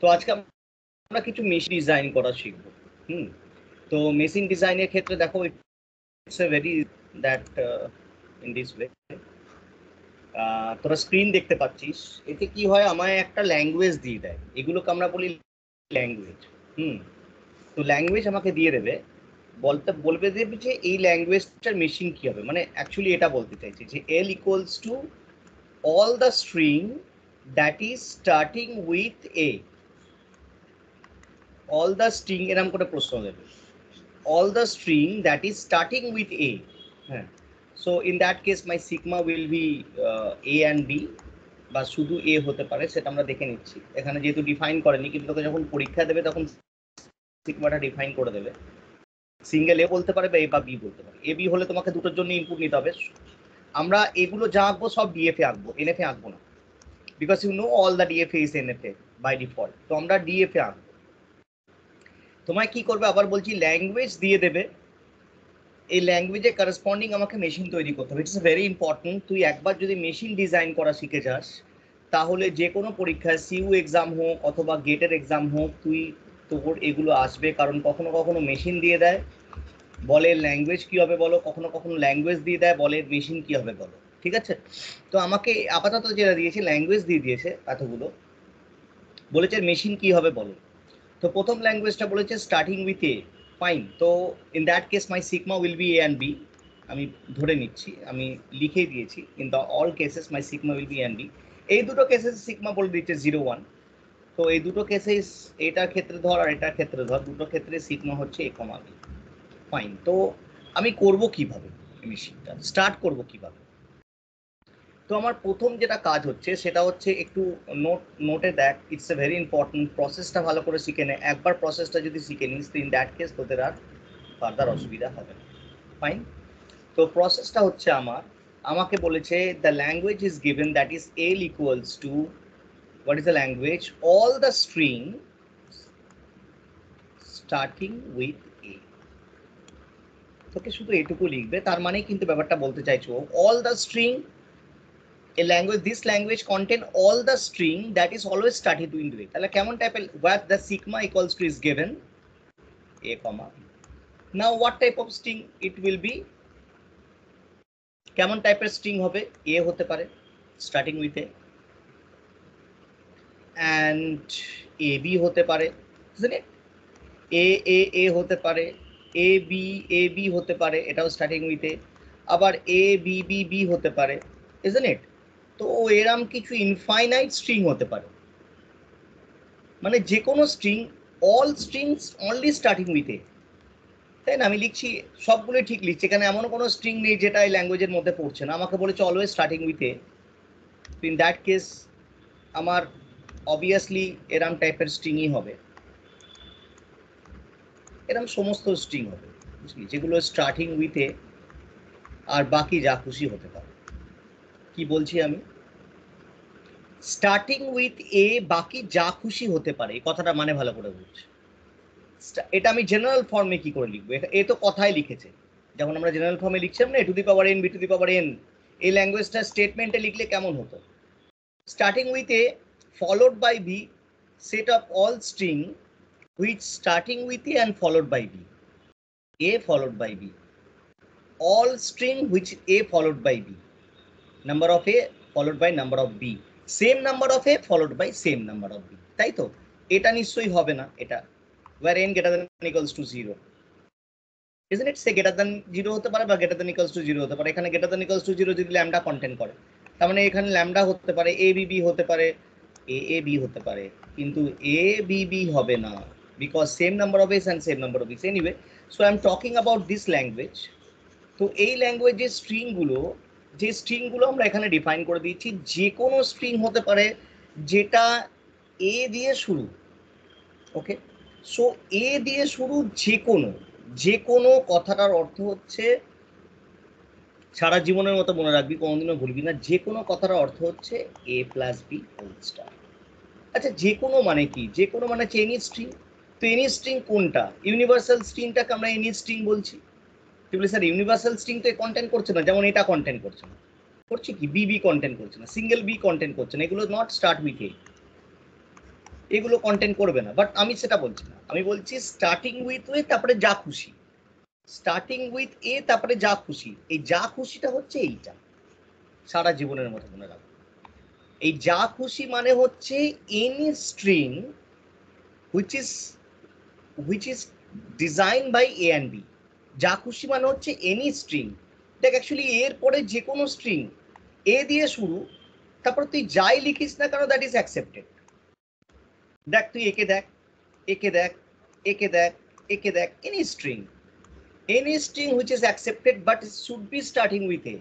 তো আজকে আমরা কিছু মেশিন ডিজাইন করা শিখবো। তো মেশিন ডিজাইনের ক্ষেত্রে দেখো it's a very that in this way তোরা স্ক্রিন দেখতে পাচ্ছিস, এতে কি হয় আমায় একটা ল্যাঙ্গুয়েজ দিয়ে দেয়, এগুলোকে আমরা বলি ল্যাঙ্গুয়েজ। তো ল্যাঙ্গুয়েজ আমাকে দিয়ে দেবে, বলবে দেবে যে এই ল্যাঙ্গুয়েজটার মেশিন কি হবে, মানে অ্যাকচুয়ালি এটা বলতে চাইছে যে l equals to all the string that is starting with a, all the string এরকম করে প্রশ্ন দেবে, all the string that is starting with a, হ্যাঁ। so in that case my sigma will be a and b, বা শুধু a হতে পারে, সেটা আমরা দেখে নিচ্ছি। এখানে যেহেতু ডিফাইন করেনি, কিন্তু তোকে যখন পরীক্ষা দেবে তখন সিগমাটা ডিফাইন করে দেবে। সিঙ্গেল এ বলতে পারে বা এ বা বি বলতে পারে। এ বি হলে তোমাকে দুটোর জন্য ইনপুট নিতে হবে। আমরা এগুলো যা আঁকবো সব ডিএফ এ আঁকবো, এনএফ এ আঁকবো না, because you know all the DFA is NFA by default। তো আমরা DFA আনবো। তোমায় কি করবে আবার বলছি, ল্যাঙ্গুয়েজ দিয়ে দেবে, এই ল্যাঙ্গুয়েজে করসপন্ডিং আমাকে মেশিন তৈরি করতে হবে। It's very important. তুই একবার যদি মেশিন ডিজাইন করা শিখে যাস, তাহলে যে কোনো পরীক্ষায় সিইউ এক্সাম হোক অথবা গেটের এক্সাম হোক, তোর এগুলো আসবে। কারণ কখনো কখনো মেশিন দিয়ে দেয়, বলে ল্যাঙ্গুয়েজ কি হবে বলো, কখনো কখনো ল্যাঙ্গুয়েজ দিয়ে দেয়, বলে মেশিন কি হবে বলো, ঠিক আছে। তো আমাকে আপাতত যেটা দিয়েছে ল্যাঙ্গুয়েজ দিয়ে দিয়েছে, এতগুলো বলেছে মেশিন কি হবে বলো। তো প্রথম ল্যাঙ্গুয়েজটা বলেছে স্টার্টিং উইথ এ, ফাইন। তো in that case my sigma will be A and B, আমি ধরে নিচ্ছি, আমি লিখেই দিয়েছি। In the all cases my sigma will be and B. এই দুটো কেসেস সিগমা বলে দিচ্ছে 0 1। তো এই দুটো কেসে, এটার ক্ষেত্রে ধর আর এটার ক্ষেত্রে ধর, দুটো ক্ষেত্রে সিগমা হচ্ছে এ কমা বি, ফাইন। তো আমি করব কিভাবে, মেশিনটা স্টার্ট করব কিভাবে? তো আমার প্রথম যেটা কাজ হচ্ছে সেটা হচ্ছে একটু নোটে দেখ, ইটস এ ভেরি ইম্পর্টেন্ট। প্রসেসটা ভালো করে শিখে নে। একবার প্রসেসটা যদি শিখে নিস, ইন দ্যাট কেস তোদের আর ফার্দার অসুবিধা হবে না, ফাইন। তো প্রসেসটা হচ্ছে আমাকে বলেছে the language is given, that is L equals two, what is the language, all the string starting with এ। তোকে শুধু এটুকু লিখবে, তার মানে কিন্তু ব্যাপারটা বলতে চাইছো all the string, a language, this language contain all the string that is always started into it। তাহলে কেমন টাইপের, where the sigma equals to is given a comma। now what type of string it will be, কেমন টাইপের string হবে, a হতে পারে starting with a, and a b হতে পারে, isn't it? a হতে পারে, a b হতে পারে, এটাও starting with a, আবার a b b b হতে পারে, isn't it? তো এরম কিছু ইনফাইনাইট স্ট্রিং হতে পারে, মানে যে কোনো string, all strings only starting with এ, তাই না? আমি লিখছি সবগুলোই ঠিক লিখছি, এখানে এমন কোনো স্ট্রিং নেই যেটা এই ল্যাঙ্গুয়েজের মধ্যে পড়ছে না। আমাকে বলেছে always starting with A. In that case আমার অবভিয়াসলি এরম টাইপের স্ট্রিংই হবে, এরম সমস্ত স্ট্রিং হবে, বুঝলি, যেগুলো স্টার্টিং উইথ এ আর বাকি যা খুশি হতে পারে। কি বলছি আমি, স্টার্টিং উইথ এ বাকি যা খুশি হতে পারে, এই কথাটা মানে ভালো করে বুঝছি। এটা আমি জেনারেল ফর্মে কি করে লিখবো, এ তো কথাই লিখেছে, যেমন আমরা জেনারেল ফর্মে লিখছিলাম না, a to the power n b to the power n, এই ল্যাঙ্গুয়েজটা স্টেটমেন্টে লিখলে কেমন হতো, starting with a followed by b, set of all string which starting with A and followed by b, a followed by b, all string which a followed by b, number of a followed by number of b, same number of a followed by same number of b, তাই তো? এটা নিশ্চয়ই হবে না, এটা where n greater than equals to 0, isn't it? Say greater than 0 হতে পারে বা greater than equals to 0 হতে পারে। এখানে greater than equals to 0 যদি ল্যামডা কন্টেন্ট করে, তার মানে এখানে ল্যামডা হতে পারে, এ বি বি হতে পারে, এ বি হতে পারে, কিন্তু এ বি বি হবে না, because same number of a's and same number of b's. Anyway, so I am talking about this language. তো এই ল্যাঙ্গুয়েজের স্ট্রিংগুলো আমরা এখানে ডিফাইন করে দিচ্ছি। যে কোনো স্ট্রিং হতে পারে যেটা এ দিয়ে শুরু, ওকে। সো এ দিয়ে শুরু যে কোনো কথাটার অর্থ হচ্ছে, সারা জীবনের মতো মনে রাখবি, কোনোদিনও ভুলবি না, যে কোনো কথাটার অর্থ হচ্ছে এ প্লাস বি হোল স্টার। আচ্ছা, যে কোনো মানে কি, যে কোনো মানে হচ্ছে এনি স্ট্রিং। তো এনি স্ট্রিং কোনটা, ইউনিভার্সাল স্ট্রিংটাকে আমরা এনি স্ট্রিং বলছি। স্যার ইউনিভার্সাল স্ট্রিং তো কন্টেন্ট করছে না, যেমন এটা কন্টেন্ট করছে না, করছে কি, বি কন্টেন্ট করছে না, সিঙ্গেল বি কন্টেন্ট করছে না, এগুলো নট স্টার্ট উইথ এ। এগুলো কন্টেন্ট করবে না, বাট আমি সেটা বলছি না, আমি বলছি স্টার্টিং উইথ এ তারপরে যা খুশি, স্টার্টিং উইথ এ তারপরে যা খুশি, এই যা খুশিটা হচ্ছে এইটা, সারা জীবনের মতো মনে রাখবো। এই যা খুশি মানে হচ্ছে any string which is designed by A and B। যা খুশি মানে হচ্ছে এনি স্ট্রিং, দেখ অ্যাকচুয়ালি এর পরে যে কোনো স্ট্রিং এ দিয়ে শুরু, তারপর তুই যাই লিখিস না কেন দ্যাট ইজ অ্যাকসেপ্টেড। দেখ তুই একে দেখ, একে দেখ, একে দেখ, একে দেখ, any string which is accepted but it should be starting with a।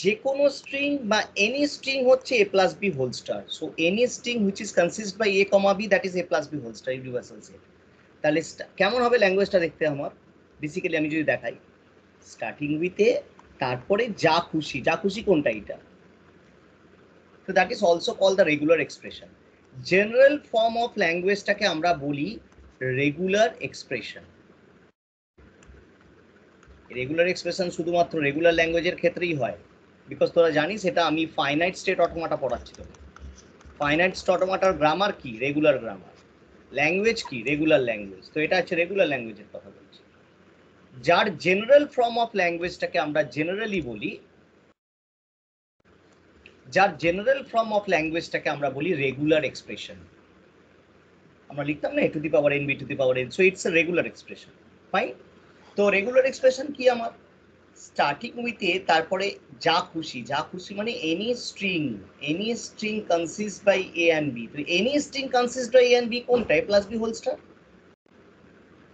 যে কোনো স্ট্রিং বা এনি স্ট্রিং হচ্ছে a plus b whole star, so any string which is consist by a comma b that is a plus b whole star universal set. তাহলে কেমন হবে ল্যাঙ্গুয়েজটা দেখতে আমার? Basically আমি যদি দেখাই স্টার্টিং উইথ এ তারপরে যা খুশি, যা খুশি কোনটা এটা, তো that is also call the regular expression. General form of ল্যাঙ্গুয়েজটাকে আমরা বলি রেগুলার এক্সপ্রেশন। রেগুলার এক্সপ্রেশন শুধুমাত্র রেগুলার ল্যাঙ্গুয়েজের ক্ষেত্রেই হয়, বিকজ তোরা জানিস এটা আমি ফাইনাইট স্টেট অটোমাটা পড়াচ্ছি। ফাইনাইট স্টেট অটোমাটার গ্রামার কি? Regular grammar. ল্যাঙ্গুয়েজ কি? Regular language. তো এটা হচ্ছে রেগুলার ল্যাঙ্গুয়েজের কথা বলছি। যার জেনারেল ফর্ম অফ ল্যাঙ্গুয়েজটাকে আমরা জেনারেলি বলি, যার জেনারেল ফর্ম অফ ল্যাঙ্গুয়েজটাকে আমরা বলি রেগুলার এক্সপ্রেশন। আমরা লিখতাম না a to the power n b to the power n, so it's a regular expression. Fine. তো রেগুলার এক্সপ্রেশন কি আমার? স্টার্টিং উইথ এ তারপরে যা খুশি, যা খুশি মানে any string consist by a and b. তো any string consist by a and b কোনটা? A plus b whole star.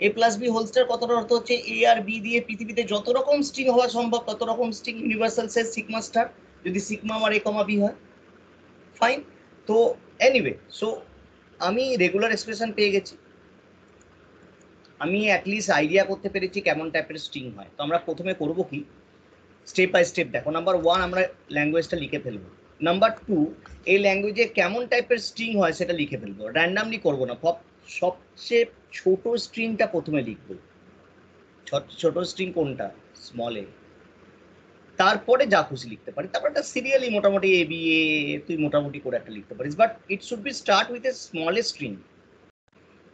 A plus b whole star কথাটার অর্থ হচ্ছে এ আর বি দিয়ে পৃথিবীতে যত রকম স্ট্রিং হওয়া সম্ভব তত রকম string universal set sigma star, যদি সিগমা আমার এ কমা বি হয়। ফাইন। তো এনিওয়ে, সো আমি রেগুলার এক্সপ্রেশন পেয়ে গেছি, আমি অ্যাটলিস্ট আইডিয়া করতে পেরেছি কেমন টাইপের স্ট্রিং হয়। তো আমরা প্রথমে করব কি, স্টেপ বাই স্টেপ দেখো। নাম্বার 1 আমরা ল্যাঙ্গুয়েজটা লিখে ফেলবো। নাম্বার 2 এই ল্যাঙ্গুয়েজে কেমন টাইপের স্ট্রিং হয় সেটা লিখে ফেলবো, র্যান্ডামলি করবো না, সবচেয়ে ছোট স্ট্রিংটা প্রথমে লিখবো। ছোট স্ট্রিং কোনটা? স্মল এ। তারপরে যা খুশি লিখতে পারি, তারপর একটা সিরিয়ালি মোটামুটি এ বি এ তুই মোটামুটি করে একটা লিখতে পারিস, but it should be start with A smallest string.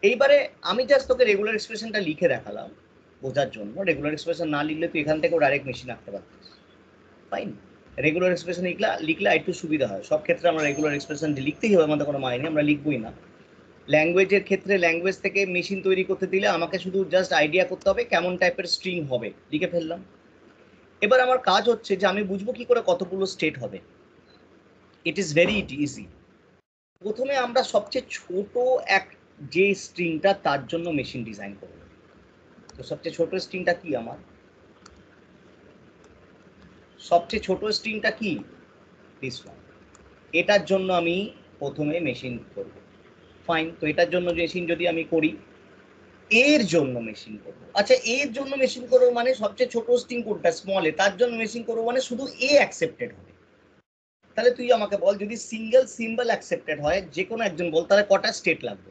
এইবারে আমি জাস্ট তোকে রেগুলার এক্সপ্রেশনটা লিখে দেখালাম বোঝার জন্য। রেগুলার এক্সপ্রেশন না লিখলে তুই এখান থেকেও ডাইরেক্ট মেশিন আঁকতে পারতিস। ফাইন। রেগুলার এক্সপ্রেশন লিখলে একটু সুবিধা হয়। সব ক্ষেত্রে আমরা রেগুলার এক্সপ্রেশন লিখতেই হবে, আমাদের কোনো মাইনে, আমরা লিখবই না। ল্যাঙ্গুয়েজের ক্ষেত্রে ল্যাঙ্গুয়েজ থেকে মেশিন তৈরি করতে দিলে আমাকে শুধু জাস্ট আইডিয়া করতে হবে কেমন টাইপের স্ট্রিং হবে, লিখে ফেললাম। এবার আমার কাজ হচ্ছে যে আমি বুঝবো কি করে কতগুলো স্টেট হবে। It is very easy. প্রথমে আমরা সবচেয়ে ছোট যে স্ট্রিংটা তার জন্য মেশিন ডিজাইন করব। তো সবচেয়ে ছোট স্ট্রিংটা কি আমার? সবচেয়ে ছোট স্ট্রিংটা কি? This one. এটার জন্য আমি প্রথমে মেশিন করব। ফাইন। তো এটার জন্য মেশিন যদি আমি করি, এর জন্য মেশিন করব। আচ্ছা, এর জন্য মেশিন করব মানে সবচেয়ে ছোট স্ট্রিং কোনটা? স্মল এ। তার জন্য মেশিন করব মানে শুধু এ অ্যাকসেপ্টেড হবে। তাহলে তুই আমাকে বল, যদি সিঙ্গেল সিম্বল অ্যাকসেপ্টেড হয় যে কোনো একজন বল, তাহলে কটা স্টেট লাগবে?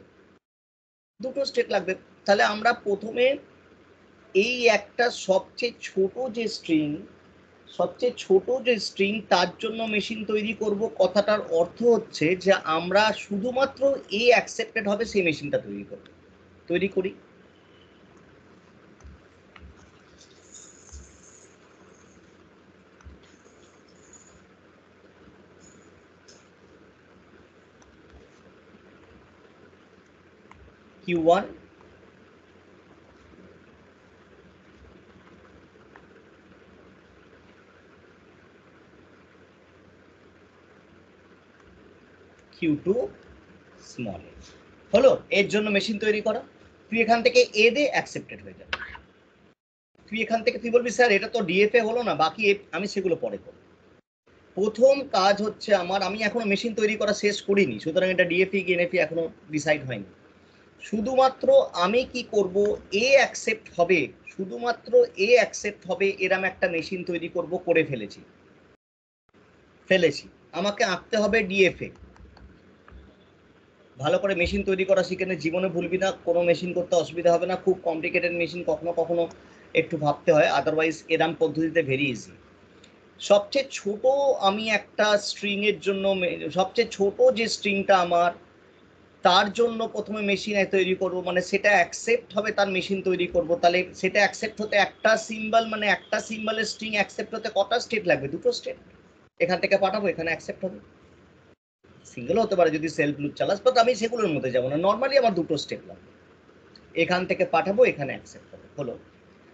দুটো স্টেট লাগবে। তাহলে আমরা প্রথমে এই একটা সবচেয়ে ছোট যে স্ট্রিং তার জন্য মেশিন তৈরি করব। কথাটার অর্থ হচ্ছে যে আমরা শুধুমাত্র এ অ্যাকসেপ্টেড হবে সেই মেশিনটা তৈরি করি। Q1 Q2 স্মল এ হলো এর জন্য মেশিন তৈরি করা। তুই এখান থেকে এ দে, অ্যাকসেপ্টেড হয়ে যাবে। তুই বলবি স্যার এটা তো ডিএফএ হলো না, বাকি আমি সেগুলো পরে করব। প্রথম কাজ হচ্ছে আমার, আমি এখনো মেশিন তৈরি করা শেষ করিনি, সুতরাং এটা ডিএফই কি এনএফই এখনো ডিসাইড হয়নি। শুধুমাত্র আমি কি করব, এ অ্যাকসেপ্ট হবে, শুধুমাত্র এ অ্যাকসেপ্ট হবে এরম একটা মেশিন তৈরি করব। করে ফেলেছি। আমাকে আঁকতে হবে ডিএফএ। ভালো করে মেশিন তৈরি করা শিখে নে, জীবনে ভুলবি না, কোনো মেশিন করতে অসুবিধা হবে না। খুব কমপ্লিকেটেড মেশিন কখনো কখনো একটু ভাবতে হয়, আদারওয়াইজ এরম পদ্ধতিতে ভেরি ইজি। সবচেয়ে ছোট আমি একটা স্ট্রিং এর জন্য, সবচেয়ে ছোট যে স্ট্রিংটা আমার তার জন্য প্রথমে মেশিন তৈরি করব, মানে সেটা অ্যাকসেপ্ট হবে, তার মেশিন তৈরি করব। তাহলে সেটা অ্যাকসেপ্ট হতে একটা সিম্বল, মানে একটা সিম্বলের স্ট্রিং অ্যাকসেপ্ট হতে কটা স্টেট লাগবে? দুটো স্টেট। এখান থেকে পাঠাবো, এখানে অ্যাকসেপ্ট হবে। সিঙ্গেল হতে পারে যদি সেলফ লুপ চালাস, বাট আমি সেগুলোর মধ্যে যাবো না। নর্মালি আমার দুটো স্টেপ লাগবে। এখান থেকে পাঠাবো, এখানে অ্যাকসেপ্ট হবে, হলো।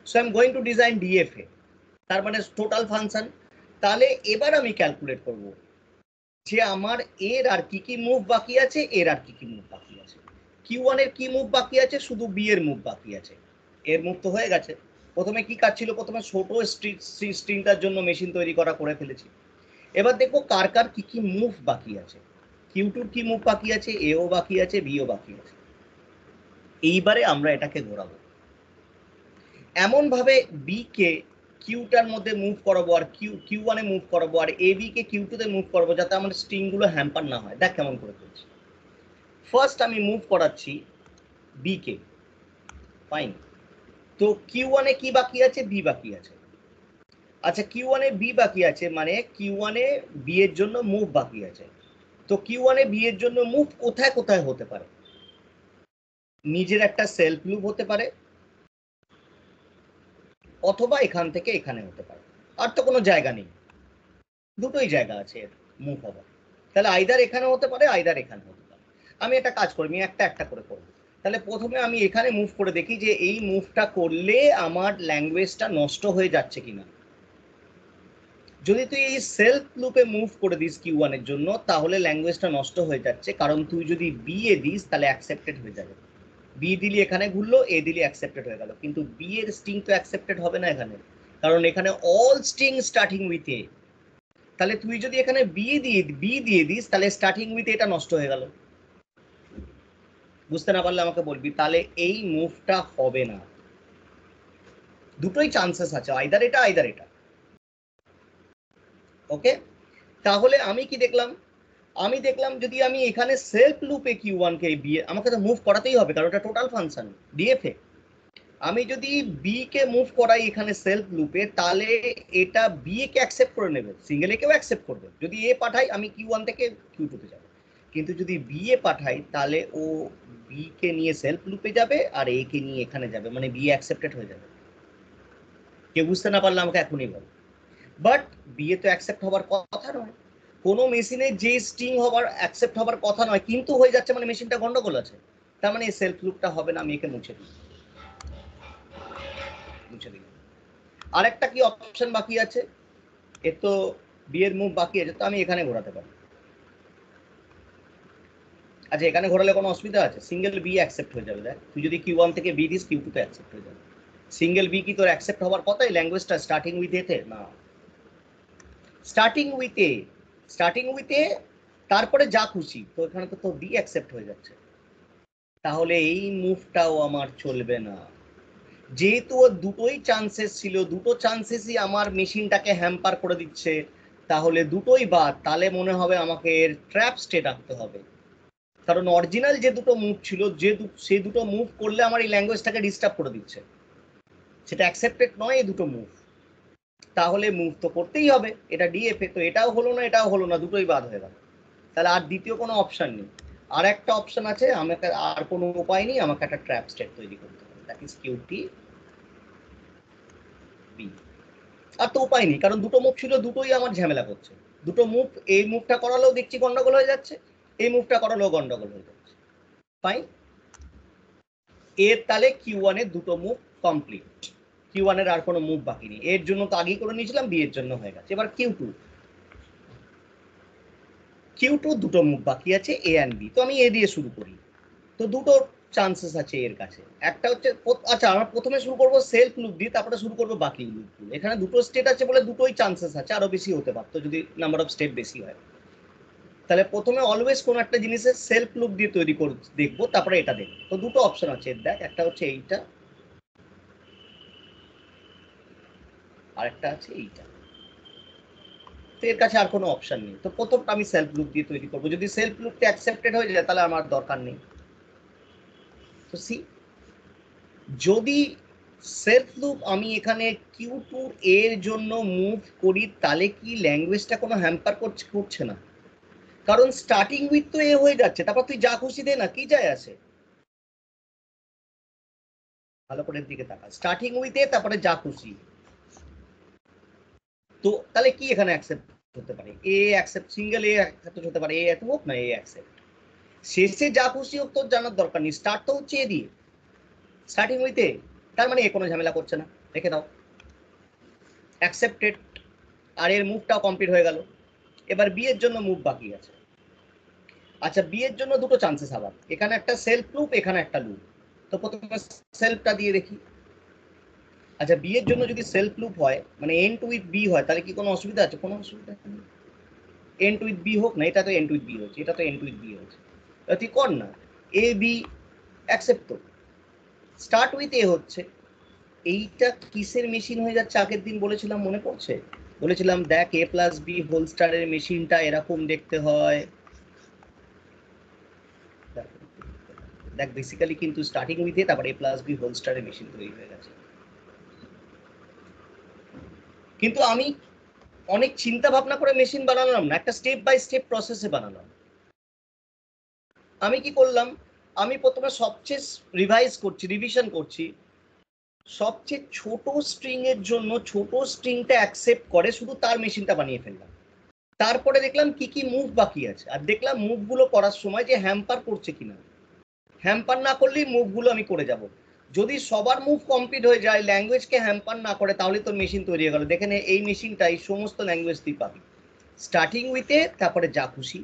So I am going to design DFA, তার মানে টোটাল ফাংশন। তাহলে এবার আমি ক্যালকুলেট করব যে আমার এর আর কি কি মুভ বাকি আছে, এর আর কি কি মুভ বাকি আছে। Q1 এর কি মুভ বাকি আছে? শুধু বি এর মুভ বাকি আছে। এর মুভ তো হয়ে গেছে। প্রথমে কি কাজ ছিল? প্রথমে ছোট স্ট্রিংটার জন্য মেশিন তৈরি করা করে ফেলেছি। এবার দেখবো কার কার কি কি মুভ বাকি আছে। Q2 কি মুভ বাকি আছে, এও বাকি আছে, বিও বাকি আছে। এইবারে আমরা এটাকে ঘোরাবো এমন ভাবে, বি কে কিউটার মধ্যে মুভ করাবো, আর কিউ1 এ মুভ করাবো, আর এ বি কে কিউ2 তে মুভ করাবো, যাতে আমার স্ট্রিং গুলো হ্যাম্পার না হয়। দেখ কেমন করে করছি। ফার্স্ট আমি মুভ করাচ্ছি বি কে, ফাইন। তো কিউ1 এ কি বাকি আছে? বি বাকি আছে। আচ্ছা, কিউ1 এ বি বাকি আছে, মানে কিউ1 এ বি এর জন্য মুভ বাকি আছে। তো কিউ1 এ বি এর জন্য মুভ কোথায় কোথায় হতে পারে? নিজের একটা সেলফ লুপ হতে পারে, অথবা এখান থেকে এখানে হতে পারে। আর তো কোনো জায়গা নেই, দুটোই জায়গা আছে এর মুভ হবার। তাহলে আইদার এখানে হতে পারে, আইদার এখানে হতে পারে। আমি একটা কাজ করি, আমি একটা একটা করে করবো। তাহলে প্রথমে আমি এখানে মুভ করে দেখি যে এই মুভটা করলে আমার ল্যাঙ্গুয়েজটা নষ্ট হয়ে যাচ্ছে কিনা। যদি তুই এই সেলফ লুপে মুভ করে দিস কিউ1 এর জন্য, তাহলে ল্যাঙ্গুয়েজটা নষ্ট হয়ে যাচ্ছে, কারণ তুই যদি বি এ দিস তাহলে অ্যাকসেপ্টেড হয়ে যাবে। বি দিলি এখানে ঘুরলো, এ দিলি অ্যাকসেপ্টেড হয়ে গেল, কিন্তু বি এর স্ট্রিং তো অ্যাকসেপ্টেড হবে না এখানে, কারণ এখানে অল স্ট্রিং স্টার্টিং উইথ এ। তাহলে তুই যদি এখানে বি দিয়ে দিস, তাহলে স্টার্টিং উইথ এটা নষ্ট হয়ে গেল। বুঝতে না পারলে আমাকে বলবি। তাহলে এই মুভটা হবে না। দুটোই চান্সেস আছে, আইদার এটা আইদার এটা। ওকে, তাহলে আমি কি দেখলাম? আমি দেখলাম যদি আমি এখানে সেলফ লুপে কিউ1 কে বি, আমাকে তো মুভ করাতেই হবে, কারণ এটা টোটাল ফাংশন ডিএফএ। আমি যদি বি কে মুভ করাই এখানে সেলফ লুপে, তাহলে এটা বি কে অ্যাকসেপ্ট করে নেবে, সিঙ্গেল এ কেও অ্যাকসেপ্ট করবে। যদি এ পাঠাই, আমি কিউ1 থেকে কিউ2 তে যাবো। কিন্তু যদি বি এ পাঠাই, তাহলে ও বি কে নিয়ে সেলফ লুপে যাবে, আর এ কে নিয়ে এখানে যাবে, মানে বি অ্যাকসেপ্টেড হয়ে যাবে। কেউ বুঝতে না পারলে আমাকে এখনই বল। বাট বি এ তো অ্যাকসেপ্ট হবার কথা নয়। কোনো মেশিনে যে স্ট্রিং হবার অ্যাকসেপ্ট হবার কথা নয়, কিন্তু হয়ে যাচ্ছে, মানে মেশিনটা গন্ডগোল আছে। তার মানে এই সেলফ লুপটা হবে না, আমি একে মুছে দিই, মুছে দিই। আরেকটা কি অপশন বাকি আছে? এর তো বি এর মুভ বাকি আছে, তো আমি এখানে ঘোরাতে পারি। আচ্ছা, এখানে ঘোরালে কোনো অসুবিধা আছে? সিঙ্গেল বি অ্যাকসেপ্ট হয়ে যাবে। দেখ, তুই যদি কিউ1 থেকে বি দিস, কিউ2 তে অ্যাকসেপ্ট হয়ে যাবে। সিঙ্গেল বি কি তোর অ্যাকসেপ্ট হওয়ার কথা? এই ল্যাঙ্গুয়েজটা স্টার্টিং উইথ এতে না, starting with A, starting with এ, তারপরে যা খুশি, তো এখানে তো বি অ্যাকসেপ্ট হয়ে যাচ্ছে। তাহলে এই মুভটাও আমার চলবে না। যেহেতু ওর দুটোই চান্সেস ছিল, দুটো চান্সেসই আমার মেশিনটাকে হ্যাম্পার করে দিচ্ছে, তাহলে দুটোই বাদ। তাহলে মনে হবে আমাকে এর ট্র্যাপ স্টেট রাখতে হবে, কারণ অরিজিনাল যে দুটো মুভ ছিল, সেই দুটো মুভ করলে আমার এই ল্যাঙ্গুয়েজটাকে ডিস্টার্ব করে দিচ্ছে, সেটা অ্যাকসেপ্টেড নয় এই দুটো মুভ। তাহলে মুভ তো করতেই হবে, এটা ডিএফএ, তো এটাও হলো না, এটাও হলো না, দুটোই বাদ হয়ে গেল। তাহলে আর দ্বিতীয় কোনো অপশন নেই। আর একটা অপশন আছে, আমাকে আর কোনো উপায় নেই, আমাকে একটা ট্র্যাপ স্টেট তৈরি করতে হবে, দ্যাট ইজ কিউটি বি। আর তো উপায় নেই, কারণ দুটো মুভ ছিল, দুটোই আমার ঝামেলা করছে। দুটো মুভ, এই মুভটা করালেও দেখছি গন্ডগোল হয়ে যাচ্ছে, এই মুভটা করালেও গন্ডগোল হয়ে যাচ্ছে। ফাইন, এর তাহলে কিউ1 এর দুটো মুভ কমপ্লিট। কিউ1 এর আর কোনো মুভ বাকি নেই, এর জন্য তো আগেই করে নিয়েছিলাম, বি এর জন্য হয়ে গেছে। এবার কিউ2, কিউ2 দুটো মুভ বাকি আছে, এ অ্যান্ড বি। তো আমি এ দিয়ে শুরু করি। তো দুটো চান্সেস আছে এর কাছে। একটা হচ্ছে, আচ্ছা আমরা প্রথমে শুরু করবো সেলফ লুপ দিয়ে, তারপরে শুরু করবো বাকি লুপগুলো। এখানে দুটো স্টেট আছে বলে দুটোই চান্সেস আছে, আরো বেশি হতে পারতো যদি নাম্বার অফ স্টেট বেশি হয়। তাহলে প্রথমে অলওয়েজ কোনো একটা জিনিসের সেলফ লুপ দিয়ে তৈরি করে দেখবো, তারপরে এটা দেখবো। তো দুটো অপশন আছে দেখ, একটা হচ্ছে এইটা, আর একটা আছে এইটা। তো এর কাছে আর কোনো অপশন নেই, তো প্রথমটা আমি সেলফ লুপ দিয়ে তৈরি করবো। যদি সেলফ লুপটা অ্যাকসেপ্টেড হয়ে যায়, তাহলে আমার দরকার নেই। তো সি, যদি সেলফ লুপ আমি এখানে কিউ2 এর জন্য মুভ করি, তাহলে কি ল্যাঙ্গুয়েজটা কোনো হ্যাম্পার করছে না? কারণ স্টার্টিং উইথ তো এ হয়ে যাচ্ছে, তারপর তুই যা খুশি দে না, কি যায় আসে? ভালো করে দিকে তাকা, স্টার্টিং উইথ এ তারপরে যা খুশি। তো তাহলে কি এখানে অ্যাকসেপ্ট হতে পারে? এ অ্যাকসেপ্ট, সিঙ্গেল এ অ্যাকসেপ্ট হতে পারে, এ এত হোক না এ অ্যাকসেপ্ট। শেষে যা খুশি হোক তোর জানার দরকার নেই, স্টার্ট তো হচ্ছে এ দিয়ে, স্টার্টিং উইথ এ, তার মানে এ কোনো ঝামেলা করছে না, রেখে দাও, অ্যাকসেপ্টেড। আর এর মুভটাও কমপ্লিট হয়ে গেল। এবার বি এর জন্য মুভ বাকি আছে। আচ্ছা, বি এর জন্য দুটো চান্সেস আবার, এখানে একটা সেলফ লুপ, এখানে একটা লুপ। তো প্রথমে সেলফটা দিয়ে দেখি। আচ্ছা, বি এর জন্য যদি সেলফ লুপ হয়, মানে এন্ড উইথ বি হয়, তাহলে কি কোনো অসুবিধা আছে? কোনো অসুবিধা নেই। এন্ড উইথ বি হোক না, এটা তো এন্ড উইথ বি হচ্ছে, এটা তো এন্ড উইথ বি হচ্ছে, তুই কর না। এ বি অ্যাকসেপ্ট, তো স্টার্ট উইথ এ হচ্ছে। এইটা কিসের মেশিন হয়ে যাচ্ছে? আগের দিন বলেছিলাম, মনে পড়ছে? বলেছিলাম দেখ, এ প্লাস বি হোল স্টারের মেশিনটা এরকম দেখতে হয়। দেখ বেসিক্যালি কিন্তু স্টার্টিং উইথ এ তারপর এ প্লাস বি হোল স্টারের মেশিন তৈরি হয়ে গেছে। কিন্তু আমি অনেক চিন্তা ভাবনা করে মেশিন বানালাম না, একটা স্টেপ বাই স্টেপ প্রসেসে বানালাম। আমি কি করলাম, আমি প্রথমে সবচেয়ে রিভিশন করছি, সবচেয়ে ছোট স্ট্রিং এর জন্য ছোট স্ট্রিংটা অ্যাকসেপ্ট করে শুধু তার মেশিনটা বানিয়ে ফেললাম। তারপরে দেখলাম কি কি মুভ বাকি আছে, আর দেখলাম মুভগুলো করার সময় যে হ্যাম্পার করছে কিনা। হ্যাম্পার না করলেই মুভগুলো আমি করে যাব। যদি সবার মুভ কমপ্লিট হয়ে যায়, ল্যাঙ্গুয়েজকে হ্যাম্পার না করে, তাহলে তোর মেশিন তৈরি হয়ে গেল। দেখে নে, এই মেশিনটাই সমস্ত ল্যাঙ্গুয়েজ তুই পাবি, স্টার্টিং উইথে তারপরে যা খুশি।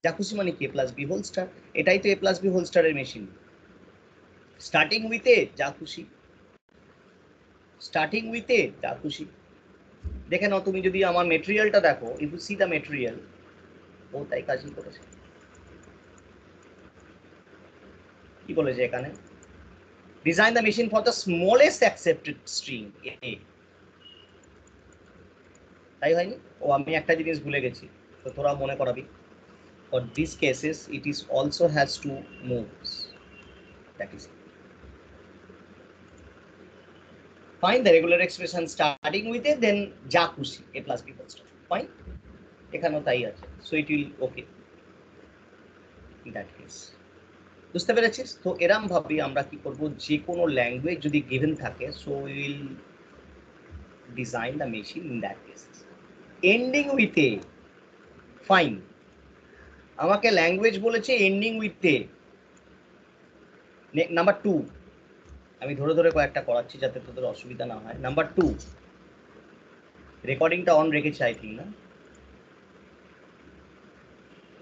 যা খুশি মানে কি? এ প্লাস বি হোল স্টার, এটাই তো এ প্লাস বি হোল স্টারের মেশিন। স্টার্টিং উইথে যা খুশি, স্টার্টিং উইথে যা খুশি। দেখে নাও, তুমি যদি আমার মেটেরিয়ালটা দেখো, if you see the material, ও তাই কাজই করেছে। কি বলেছে এখানে? Design the machine for the smallest accepted string a. তাই হয়নি? ও আমি একটা জিনিস ভুলে গেছি, তো তোরা মনে করাবি। For these cases, it is also has two moves. That is, find the regular expression starting with a, then যা খুশি a plus b whole star. Fine. এখানেও তাই আছে, so it will okay in that case. বুঝতে পেরেছিস? তো এরম ভাবে আমরা কি করব, যে কোনো ল্যাঙ্গুয়েজ যদি গিভেন থাকে, so we will design the machine in that case. Ending with a, fine. আমাকে ল্যাঙ্গুয়েজ বলেছে এন্ডিং উইথ এ। নাম্বার 2, আমি ধরে ধরে কয়েকটা করাচ্ছি যাতে তোদের অসুবিধা না হয়। নাম্বার 2, রেকর্ডিংটা অন রেখেছি আই থিঙ্ক, না?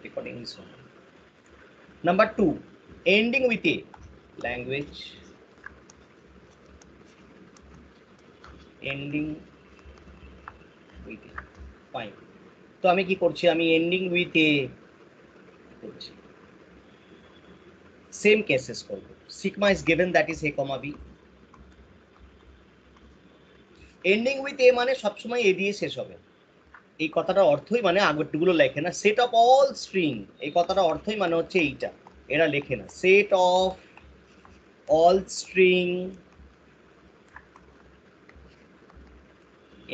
Recording is on. Number 2, ending with A language, ending with A. Fine. তো আমি কি করছি, আমি এন্ডিং উইথ এ করছি। সেম কেসেস করব। Sigma is given, that is A comma B. Ending with A মানে সবসময় এ দিয়ে শেষ হবে। এই কথাটার অর্থই মানে আগেরগুলো লেখে না, সেট অফ অল স্ট্রিং, এই কথাটার অর্থই মানে হচ্ছে এইটা, এরা লেখে না, set of all string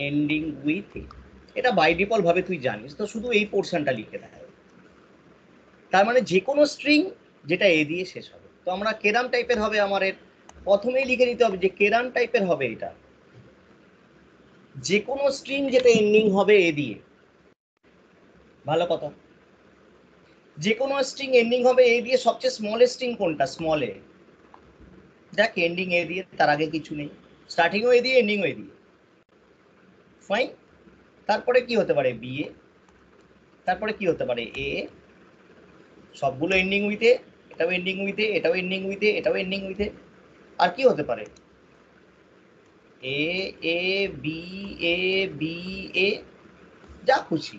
ending with এ। এটা বাই ডিফল্ট ভাবে তুই জানিস, তো শুধু এই পোর্শনটা লিখে দেয়। তার মানে যে কোনো স্ট্রিং যেটা এ দিয়ে শেষ হবে। তো আমরা কেরাম টাইপের হবে, আমার প্রথমেই লিখে নিতে হবে যে কেরাম টাইপের হবে এটা, যে কোনো স্ট্রিং যেটা এন্ডিং হবে এ দিয়ে। ভালো কথা, যে কোনো স্ট্রিং এন্ডিং হবে এ দিয়ে। সবচেয়ে স্মলেস্ট স্ট্রিং কোনটা? স্মল এ। দেখ এন্ডিং এ দিয়ে, তার আগে কিছু নেই, স্টার্টিংও এ দিয়ে, এন্ডিংও এ দিয়ে। ফাইন। তারপরে কি হতে পারে? B a. তারপরে কি হতে পারে? এ। সবগুলো এন্ডিং উইথে, এটাও এন্ডিং উইথে, এটাও এন্ডিং উইথে, এটাও এন্ডিং উইথে। আর কি হতে পারে? এ, এ বি, এ বি, এ, যা খুশি।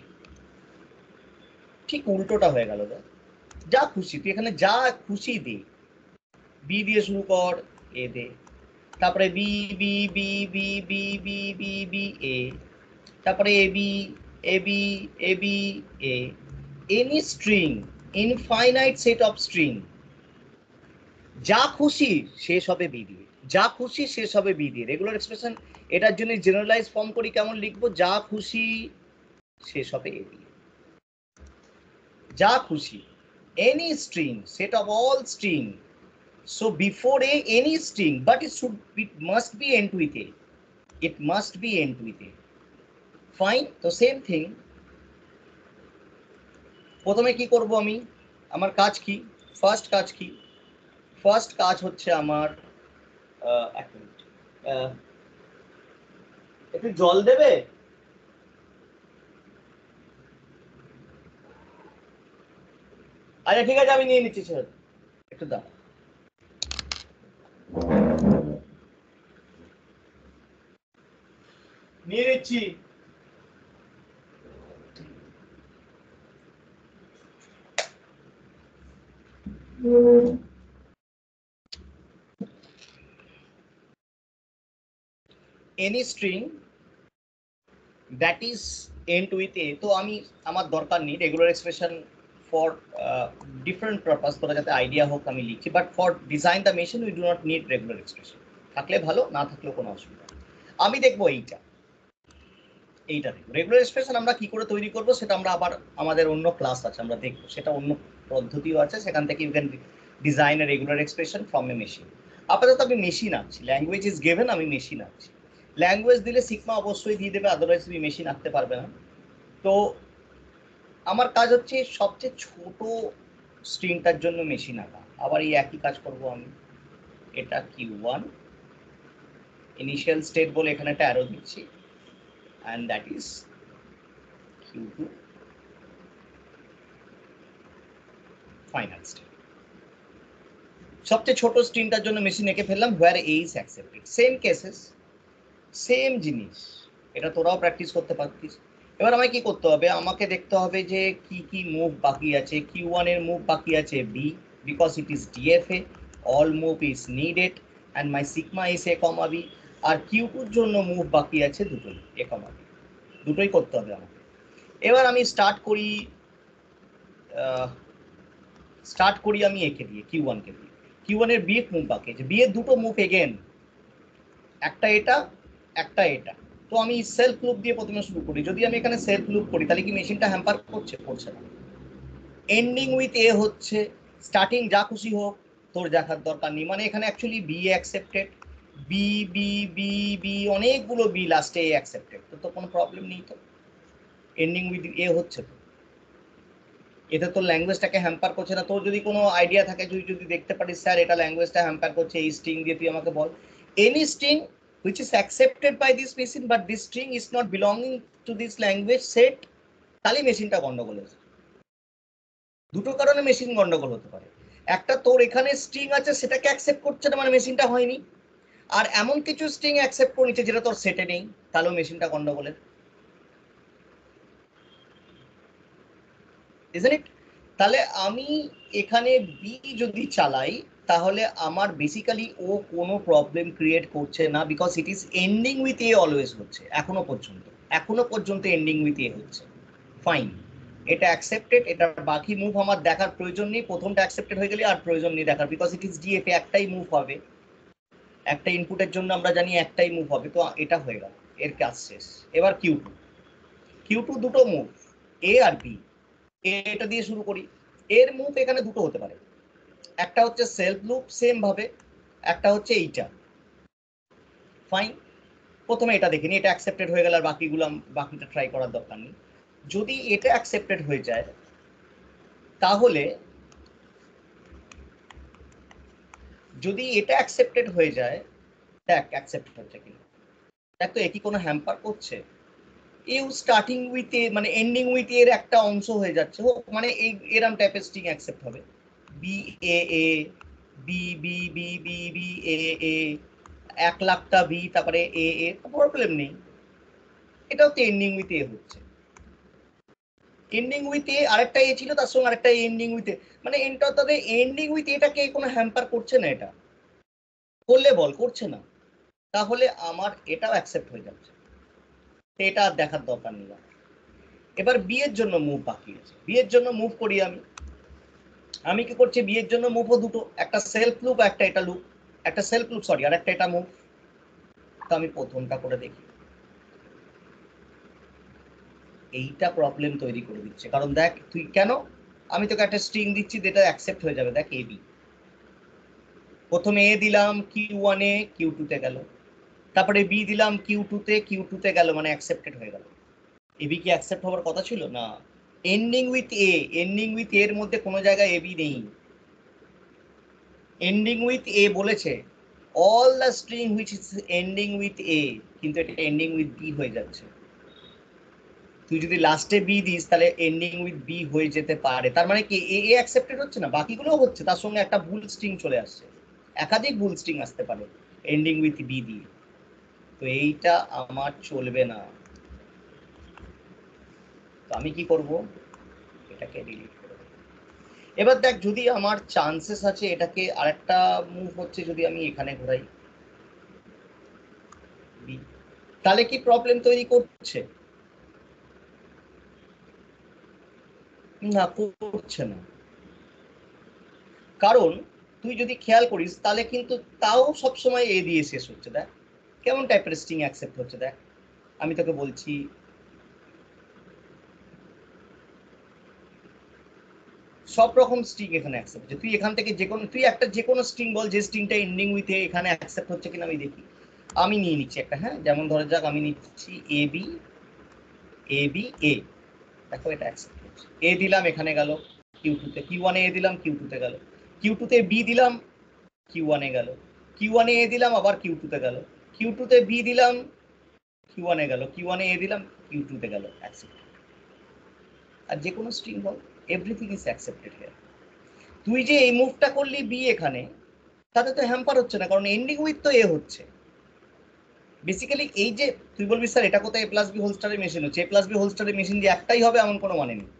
ঠিক উল্টোটা হয়ে গেল। যা খুশি তুই এখানে যা খুশি দে, বি দিয়ে শুরু কর, এ দে, তারপরে b B B B B B B B a, তারপরে a B A B A B a. Any string, infinite set of string, যা খুশি শেষ হবে বি দিয়ে, যা খুশি শেষ হবে বি দিয়ে। রেগুলার এক্সপ্রেশন এটার জন্য জেনারেলাইজ ফর্ম করি, কেমন লিখবো? যা খুশি শেষ হবে এ দিয়ে। যা খুশি, any string, set of all string. So before a, any string, but it must be end with a. It must be end with a. Fine. So same thing. প্রথমে কি করব আমি, আমার কাজ কি, ফার্স্ট কাজ কি, ফার্স্ট কাজ হচ্ছে আমার এক মিনিট, একটু জল দেবে? আচ্ছা ঠিক আছে, আমি নিয়ে নিচ্ছি স্যার, একটু দাঁড়া। নিয়ে নিচ্ছি। any string that is end with a, তো আমি আমার দরকার নেই regular expression for different purpose, তোরা যাতে আইডিয়া হোক আমি লিখছি, but for design the machine we do not need regular expression, থাকলে ভালো, না থাকলেও কোনো অসুবিধা। আমি দেখবো এইটা রেগুলার এক্সপ্রেশন আমরা কি করে তৈরি করব সেটা আমরা আবার আমাদের অন্য ক্লাস আছে, আমরা দেখবো, সেটা অন্য পদ্ধতিও আছে, সেখান থেকে you can design a regular expression from a machine. আপাতত আমি মেশিন আঁকছি, ল্যাঙ্গুয়েজ ইজ গিভেন, আমি মেশিন আঁকছি। ল্যাঙ্গুয়েজ দিলে সিগমা অবশ্যই দিয়ে দেবে, আদারওয়াইজ তুমি মেশিন আঁকতে পারবে না। তো আমার কাজ হচ্ছে সবচেয়ে ছোট স্ট্রিংটার জন্য মেশিন আঁকা, আবার এই একই কাজ করব আমি। এটা Q1 ইনিশিয়াল স্টেট বলে এখানে একটা অ্যারো দিচ্ছি, and that is Q2 final state. সবচেয়ে ছোট স্ট্রিংটার জন্য মেশিন এঁকে ফেললাম, where a is accepted. Same cases, same জিনিস, এটা তোরাও প্র্যাকটিস করতে পারতিস। এবার আমাকে কি করতে হবে, আমাকে দেখতে হবে যে কি কি মুভ বাকি আছে। Q1 এর মুভ বাকি আছে B, because it is DFA, all move is needed and my sigma is a, B, R Q2 এর জন্য মুভ বাকি আছে দুটোই, a, B, দুটোই করতে হবে আমাকে। এবার আমি স্টার্ট করি আমি একে দিয়ে, Q1 কে দিয়ে। Q1 এর B এর মুভ বাকি আছে, B এর দুটো মুভ এগেন, একটা এটা একটা এটা। তো আমি সেলফ লুপ দিয়ে প্রথমে শুরু করি। যদি আমি এখানে সেলফ লুপ করি তাহলে কি মেশিনটা হ্যাম্পার করছে না। এন্ডিং উইথ এ হচ্ছে, স্টার্টিং যা খুশি হোক তোর দেখার দরকার নেই, মানে এখানে actually B accepted, B B B B অনেকগুলো বি, লাস্টে এ অ্যাকসেপ্টেড, তো কোনো প্রবলেম নেই। তো এন্ডিং উইথ এ হচ্ছে, তো এটা তোর ল্যাঙ্গুয়েজটাকে হ্যাম্পার করছে না। তোর যদি কোনো আইডিয়া থাকে, তুই যদি দেখতে পারিস স্যার এটা ল্যাঙ্গুয়েজটা হ্যাম্পার করছে, এই স্ট্রিং দিয়ে তুই আমাকে বল। Any string which is accepted by this machine but this string is not belonging to this language set, তাহলে মেশিনটা গন্ডগোল আছে। দুটো কারণে মেশিন গন্ডগোল হতে পারে, একটা তোর এখানে স্ট্রিং আছে সেটাকে অ্যাকসেপ্ট করছে না মানে মেশিনটা হয়নি, আর এমন কিছু স্ট্রিং অ্যাকসেপ্ট করে নিচ্ছে যেটা তোর সেটে নেই, তাহলেও মেশিনটা গন্ডগোলের, isn't it? তাহলে আমি এখানে বি যদি চালাই তাহলে আমার বেসিক্যালি ও কোনো প্রবলেম ক্রিয়েট করছে না, because it is ending with A always হচ্ছে, এখনো পর্যন্ত এন্ডিং উইথ এ হচ্ছে। ফাইন, এটা অ্যাকসেপ্টেড, এটা বাকি মুভ আমার দেখার প্রয়োজন নেই, প্রথমটা অ্যাকসেপ্টেড হয়ে গেলে আর প্রয়োজন নেই দেখার, বিকজ ইট ইজ ডিএফএ, একটাই মুভ হবে, একটা ইনপুটের জন্য আমরা জানি একটাই মুভ হবে, তো এটা হয়ে গেল, এর কাজ শেষ। এবার Q2 দুটো মুভ, এ আর বি, এটা দিয়ে শুরু করি। এর মুভ এখানে দুটো হতে পারে, একটা হচ্ছে সেলফ লুপ সেম ভাবে, একটা হচ্ছে এইটা। ফাইন, প্রথমে এটা দেখিনি, এটা অ্যাকসেপ্টেড হয়ে গেল, আর বাকিটা ট্রাই করার দরকার নেই। যদি এটা অ্যাকসেপ্টেড হয়ে যায় তাহলে, দেখ অ্যাকসেপ্ট হচ্ছে কিনা, দেখ তো একই কোনো হ্যাম্পার করছে, ইউ স্টার্টিং উইথ এ মানে এন্ডিং উইথ এর একটা অংশ হয়ে যাচ্ছে, ও মানে এই এরম টাইপের স্ট্রিং অ্যাকসেপ্ট হবে, b A A B B B B B A a, 1,00,000টা বি, তারপরে এ এ, প্রবলেম নেই, এটাও তো এন্ডিং উইথ এ হচ্ছে। এন্ডিং উইথ এ আরেকটা এ ছিল, তার সঙ্গে আরেকটা এন্ডিং উইথ এ, মানে এটা তাদের এন্ডিং উইথ এটাকে কোনো হ্যাম্পার করছে না, এটা করলে বল করছে না, তাহলে আমার এটাও অ্যাকসেপ্ট হয়ে যাচ্ছে, এটা আর দেখার দরকার নেই। এবার বি এর জন্য মুভ বাকি আছে, বি এর জন্য মুভ করি আমি কি করছি, বি এর জন্য মুভও দুটো, একটা সেলফ লুপ একটা এটা লুপ, একটা সেলফ লুপ সরি, আর একটা এটা মুভ। তো আমি প্রথমটা করে দেখি, এইটা প্রবলেম তৈরি করে দিচ্ছে, কারণ দেখ তুই কেন, আমি তোকে একটা স্ট্রিং দিচ্ছি যেটা অ্যাকসেপ্ট হয়ে যাবে, দেখ এবি। প্রথমে এ দিলাম Q1 এ Q2 তে গেল, তারপরে বি দিলাম Q2 তে Q2 তে গেল, মানে অ্যাকসেপ্টেড হয়ে গেল। এবি কি অ্যাকসেপ্ট হওয়ার কথা ছিল না? Ending with A, ending with এর মধ্যে কোনো জায়গায় এবি নেই। এন্ডিং উইথ এ বলেছে all the string which is ending with এ, কিন্তু এটা এন্ডিং উইথ বি হয়ে যাচ্ছে। তুই যদি লাস্টে বি দিস তাহলে এন্ডিং উইথ বি হয়ে যেতে পারে, তার মানে কি এ অ্যাকসেপ্টেড হচ্ছে না, বাকিগুলোও হচ্ছে, তার সঙ্গে একটা ভুল স্ট্রিং চলে আসছে, একাধিক ভুল স্ট্রিং আসতে পারে এন্ডিং উইথ বি দিয়ে। তো এইটা আমার চলবে না। তো আমি কি করব, এটাকে ডিলিট করে দেব। এবার দেখ যদি আমার চান্সেস আছে এটাকে আরেকটা মুভ হচ্ছে, যদি আমি এখানে ঘোরাই বি, তাহলে কি প্রবলেম তৈরি করছে? না, করছে না। কারণ তুই যদি খেয়াল করিস তাহলে কিন্তু তাও সবসময় এ দিয়ে শেষ হচ্ছে। দেখ কেমন টাইপের স্ট্রিং অ্যাকসেপ্ট হচ্ছে, দেখ আমি তোকে বলছি, সব রকম স্ট্রিং এখানে অ্যাকসেপ্ট হচ্ছে। তুই এখান থেকে যে কোনো, তুই একটা যে কোনো স্ট্রিং বল, যে স্ট্রিংটা এন্ডিং উইথ এ এখানে অ্যাকসেপ্ট হচ্ছে কিনা আমি দেখি। আমি নিয়ে নিচ্ছি একটা, হ্যাঁ যেমন ধরে যাক আমি নিচ্ছি A B, A B A, দেখো এটা অ্যাকসেপ্ট হচ্ছে। এ দিলাম এখানে গেল Q2 তে, Q1 এ দিলাম Q2 তে গেল, Q2 তে বি দিলাম Q1 এ গেল, Q1 এ দিলাম আবার Q2 তে গেল, Q2 তে বি দিলাম Q1 এ গেল, Q1 এ দিলাম Q2 তে গেল, অ্যাকসেপ্ট। আর যে কোনো string ball, everything is accepted here. তুই যে এই মুভটা করলি বি এখানে, তাতে তো হ্যাম্পার হচ্ছে না, কারণ এন্ডিং উইথ তো এ হচ্ছে। বেসিক্যালি এই যে তুই বলবি স্যার এটা কোথায় এ প্লাস বি হোল স্টারের মেশিন হচ্ছে, এ প্লাস বি হোল স্টারের মেশিন যে একটাই হবে এমন কোনো মানে নেই।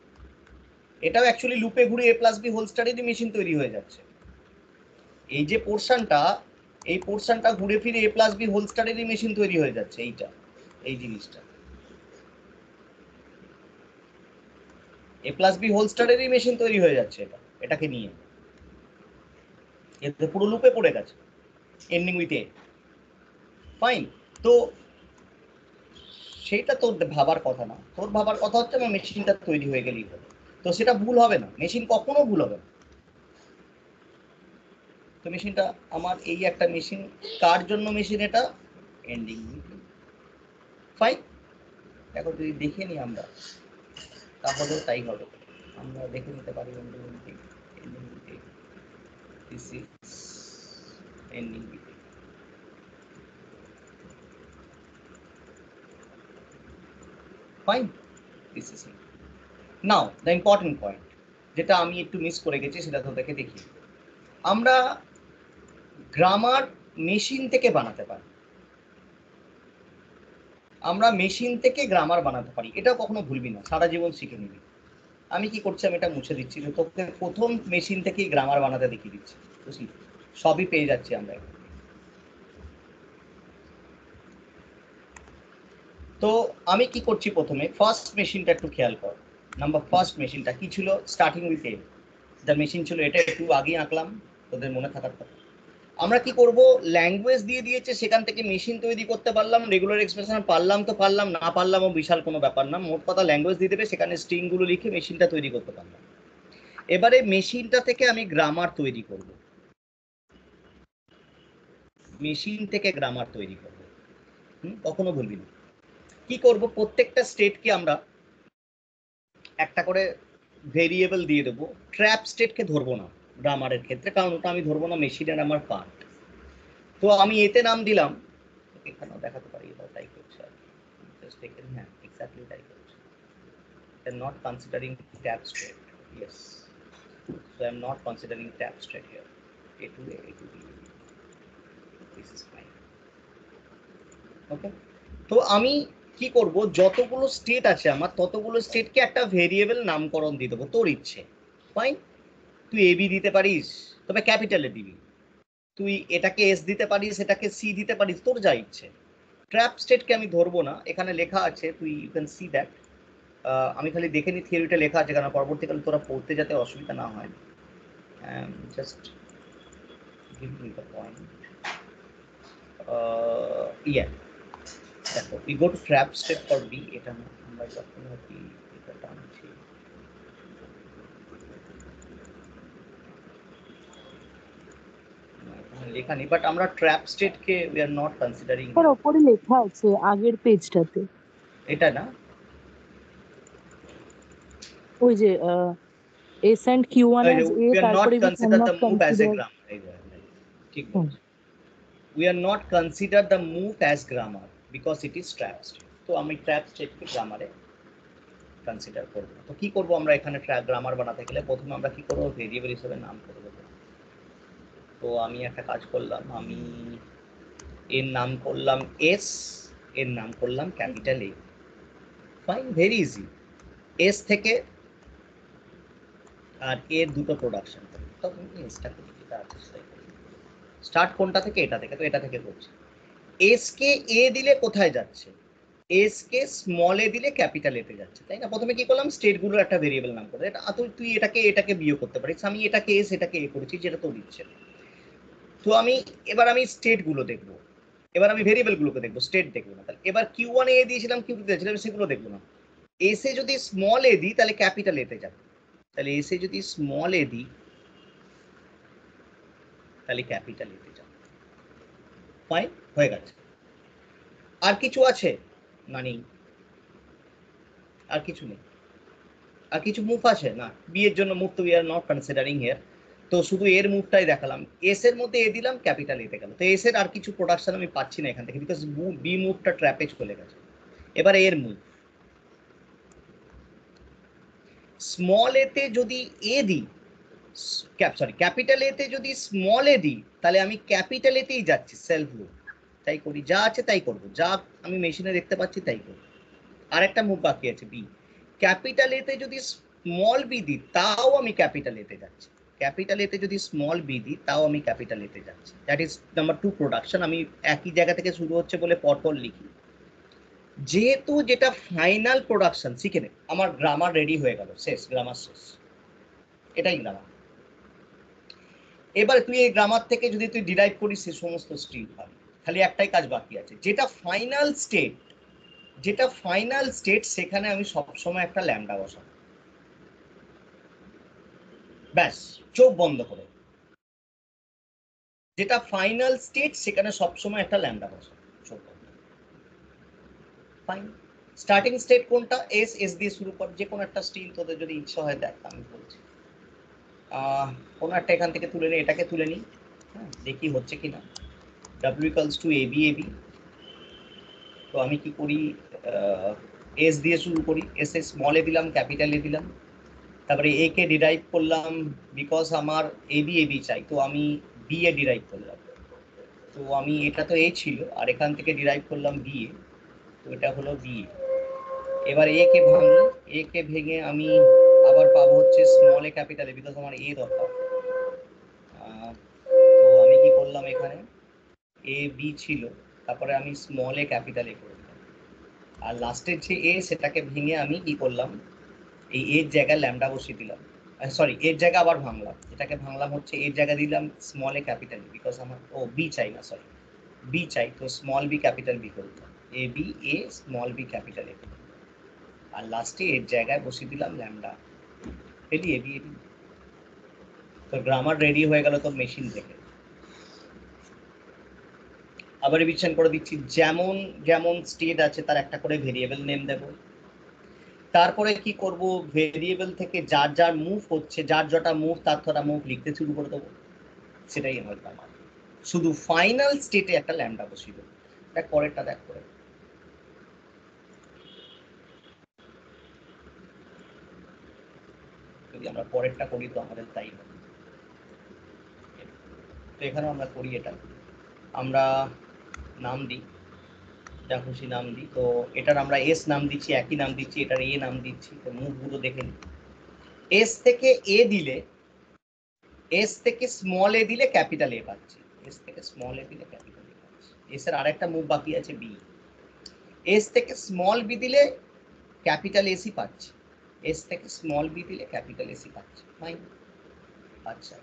এটাও অ্যাকচুয়ালি লুপে ঘুরে এ প্লাস বি হোল স্টারেরই মেশিন তৈরি হয়ে যাচ্ছে। এই যে পোর্শনটা, এই পোর্শনটা ঘুরে ফিরে এ প্লাস বি হোল স্টারেরই মেশিন তৈরি হয়ে যাচ্ছে, এইটা, এই জিনিসটা এ প্লাস বি হোল স্টারেরই মেশিন তৈরি হয়ে যাচ্ছে, এটা, এটাকে নিয়ে এতে পুরো লুপে পড়ে গেছে এন্ডিং উইথ এ। ফাইন। তো সেটা তোর ভাবার কথা না, তোর ভাবার কথা হচ্ছে আমার মেশিনটা তৈরি হয়ে গেলেই হবে। তো সেটা ভুল হবে না, মেশিন কখনো ভুল হবে না। তো মেশিনটা আমার এই একটা মেশিন, কার জন্য মেশিন এটা, এন্ডিং উইথ। ফাইন। এখন যদি দেখে নিই আমরা তাহলেও তাই হবে, আমরা দেখে নিতে পারি ending with, ending with, this is ending with. Fine, this is it. Now the important point, যেটা আমি একটু মিস করে গেছি সেটা তোদেরকে দেখি। আমরা গ্রামার মেশিন থেকে বানাতে পারি, আমরা মেশিন থেকে গ্রামার বানাতে পারি, এটাও কখনো ভুলবি না, সারা জীবন শিখে নিবি। আমি কি করছি, আমি এটা মুছে দিচ্ছি, যে তোকে প্রথম মেশিন থেকেই গ্রামার বানাতে দেখিয়ে দিচ্ছি, বুঝলি, সবই পেয়ে যাচ্ছি আমরা। তো আমি কি করছি, প্রথমে ফার্স্ট মেশিনটা একটু খেয়াল কর। নাম্বার ফার্স্ট মেশিনটা কি ছিল, স্টার্টিং উইথ এ, যা মেশিন ছিল এটা একটু আগে আঁকলাম, তোদের মনে থাকার কথা। আমরা কি করব, ল্যাঙ্গুয়েজ দিয়ে দিয়েছে, সেখান থেকে মেশিন তৈরি করতে পারলাম, রেগুলার এক্সপ্রেশন পারলাম তো পারলাম, না পারলামও বিশাল কোনো ব্যাপার না, মোট কথা ল্যাঙ্গুয়েজ দিয়ে দেবে, সেখানে স্ট্রিংগুলো লিখে মেশিনটা তৈরি করতে পারলাম। এবারে মেশিনটা থেকে আমি গ্রামার তৈরি করব, মেশিন থেকে গ্রামার তৈরি করব। কখনো ভুলবি না। কি করব, প্রত্যেকটা স্টেটকে আমরা একটা করে ভেরিয়েবল দিয়ে দেবো। ট্র্যাপ স্টেটকে ধরবো না গ্রামারের ক্ষেত্রে, কারণ ওটা আমি ধরবো না, মেশিনের আমার পার্ট। তো আমি এতে নাম দিলাম, এখানেও দেখাতে পারি, এবার তাই করছে আর কি, জাস্ট এখানে, হ্যাঁ এক্স্যাক্টলি তাই করছে। I'm not considering tab straight, yes, so I'm not considering tab straight here, a to a to b, this is fine. ওকে, তো আমি কি করব, যতগুলো স্টেট আছে আমার ততগুলো স্টেটকে একটা ভেরিয়েবল নামকরণ দিয়ে দেবো, তোর ইচ্ছে। ফাইন, তুই এবি দিতে পারিস, তবে ক্যাপিটালে দিবি, তুই এটাকে এস দিতে পারিস, এটাকে সি দিতে পারিস, তোর যা ইচ্ছে। ট্র্যাপ স্টেটকে আমি ধরবো না, এখানে লেখা আছে, তুই ইউ ক্যান সি দ্যাট। আমি খালি দেখে নিই থিওরিটা লেখা আছে, কারণ পরবর্তীকালে তোরা পড়তে যাতে অসুবিধা না হয়। Just give me the point. Yeah, দেখো we go to trap state for b, এটা না, আমরা যখন আর কি এটা টানছি, এখানে, বাট আমরা ট্র্যাপ স্টেটকে উই আর নট কনসিডারিং। তার উপরে লেখা আছে আগের পেজটাতে, এটা না, ওই যে s and q one as a, we are not তারপরে we can consider not the move as a consider. Grammar. ঠিক বলছো, we are not consider the move as grammar because it is trap state. তো আমি trap স্টেটকে গ্রামারে consider করব। তো কি করব আমরা এখানে গ্রামার বানাতে গেলে প্রথমে আমরা কি করব, ভেরিয়েবল হিসেবে নাম করে দেব। তো আমি একটা কাজ করলাম, আমি এর নাম করলাম এস, এর নাম করলাম capital A. Fine, very easy. S থেকে আর এর দুটো প্রোডাকশন করি, তখন এসটা করি, যেটা আছে সেটাই করি। স্টার্ট কোনটা থেকে? এটা থেকে, তো এটা থেকে করছি। এস কে এ দিলে কোথায় যাচ্ছে? এস কে স্মল এ দিলে ক্যাপিটাল এতে যাচ্ছে, তাই না? প্রথমে কি করলাম, স্টেটগুলোর একটা ভেরিয়েবল নাম করে, এটা তুই এটাকে বিয়োগ করতে পারিস, আমি এটাকে এস এটাকে এ করেছি, যেটা তো দিচ্ছে। তো এবার আমি স্টেটগুলো দেখবো, এবার আমি ভেরিয়েবলগুলোকে দেখবো, স্টেট দেখবো না। তাহলে এবার কিউ ওয়ান এ দিয়েছিলাম, কিউ টু দিয়েছিলাম, সেগুলো দেখবো না। এস এ যদি স্মল এ দিই তাহলে ক্যাপিটাল এতে যাবে, তাহলে এস এ যদি স্মল এ দিই তাহলে ক্যাপিটাল এতে যাবে। ফাইন, হয়ে গেছে। আর কিছু আছে না? নেই, আর কিছু নেই। আর কিছু মুভ আছে না? বি এর জন্য মুভ তো we are not considering here, তো শুধু এর মুভটাই দেখালাম। এস এর মধ্যে এ দিলাম, ক্যাপিটাল এতে গেল, তো এস এর আর কিছু প্রোডাকশন আমি পাচ্ছি না এখান থেকে, বিকজ বি মুভটা ট্র্যাপে চলে গেছে। এবার এর মুভ, স্মল এতে যদি এ দিই, ক্যাপিটাল এতে যদি স্মল এ দিই তাহলে আমি ক্যাপিটাল এতেই যাচ্ছি, সেলফ লুপ। তাই করি, যা আছে তাই করবো, যা আমি মেশিনে দেখতে পাচ্ছি তাই করবো। আর একটা মুভ বাকি আছে বি, ক্যাপিটাল এতে যদি স্মল বি দিই তাও আমি ক্যাপিটাল এতে যাচ্ছি, ক্যাপিটাল এতে যদি স্মল বি দিই তাও আমি ক্যাপিটাল এতে যাচ্ছি। That is number two production. আমি একই জায়গা থেকে শুরু হচ্ছে বলে পরপর লিখি, যেহেতু যেটা ফাইনাল প্রোডাকশন শিখে নে। আমার গ্রামার রেডি হয়ে গেল, শেষ, গ্রামার শেষ, এটাই গ্রামার। এবার তুই এই গ্রামার থেকে যদি তুই ডিরাইভ করিস সে সমস্ত স্ট্রিম পাবি। খালি একটাই কাজ বাকি আছে, যেটা ফাইনাল স্টেট, যেটা ফাইনাল স্টেট সেখানে আমি সবসময় একটা ল্যাম্ডা বসাবো, ব্যাস, চোখ বন্ধ করে। যেটা ফাইনাল স্টেট সেখানে সবসময় একটা ল্যাম্ডা বসাবো, চোখ বন্ধ। ফাইন, স্টার্টিং স্টেট কোনটা? এস, এস দিয়ে শুরু কর, যে কোনো একটা স্ট্রিম তোদের যদি ইচ্ছা হয় দেখ, আমি বলছি কোনো একটা এখান থেকে তুলে নিই, এটাকে তুলে নিই, হ্যাঁ, দেখি হচ্ছে কিনা। W equals to AB, AB. তো আমি কি করি, এস দিয়ে শুরু করি, এস এ স্মল এ দিলাম, ক্যাপিটাল এ দিলাম, তারপরে এ কে ডিরাইভ করলাম, বিকজ আমার এবি এবি চাই, তো আমি বি এ ডিরাইভ করলাম। তো আমি, এটা তো এ ছিল, আর এখান থেকে ডিরাইভ করলাম বি এ, তো এটা হলো বি এ। এবার এ কে ভাঙি, এ কে ভেঙে আমি আবার পাবো হচ্ছে small A capital A, because আমার এ দরকার। তো আমি কি করলাম, এখানে এ বি ছিল, তারপরে আমি স্মল এ ক্যাপিটাল এ করলাম, আর লাস্টের যে এ সেটাকে ভেঙে আমি কি করলাম, এই এর জায়গায় ল্যাম্ডা বসিয়ে দিলাম, সরি এর জায়গা আবার ভাঙলাম, এটাকে ভাঙলাম হচ্ছে এর জায়গা দিলাম স্মল এ ক্যাপিটাল, বিকজ আমার বি চাই না, সরি বি চাই, তো স্মল বি ক্যাপিটাল বি করলাম, a B a small b capital a, আর লাস্টে এর জায়গায় বসিয়ে দিলাম ল্যাম্ডা, রেডি এবি এবি। তো গ্রামার রেডি হয়ে গেল তোর মেশিন থেকে। আবার রিভিশন করে দিচ্ছি, যেমন যেমন স্টেট আছে তার একটা করে ভেরিয়েবল নেম দেব। তারপরে কি করব, ভেরিয়েবল থেকে যার যার মুভ হচ্ছে, যার যটা মুভ তার তটা মুভ লিখতে শুরু করে দেবো, সেটাই আমার গ্রামার। শুধু ফাইনাল স্টেটে একটা ল্যাম্ডা বসিয়ে দেবো। দেখ পরেরটা, দেখ করে, যদি আমরা পরেরটা করি তো আমাদের তাই হবে। তো এখানেও আমরা করি এটা, আমরা নাম দিই, যা খুশি নাম দিই। তো এটার আমরা এস নাম দিচ্ছি, একই নাম দিচ্ছি, এটার এ নাম দিচ্ছি। তো মুভগুলো দেখে নিই, এস থেকে এ দিলে, এস থেকে স্মল এ দিলে ক্যাপিটাল এ পাচ্ছি, এস থেকে স্মল এ দিলে ক্যাপিটাল এ পাচ্ছি। এস এর আরেকটা মুভ বাকি আছে বি, এস থেকে স্মল বি দিলে ক্যাপিটাল এসি পাচ্ছি, এস থেকে স্মল বি দিলে ক্যাপিটাল এসি পাচ্ছি। ফাইন, আচ্ছা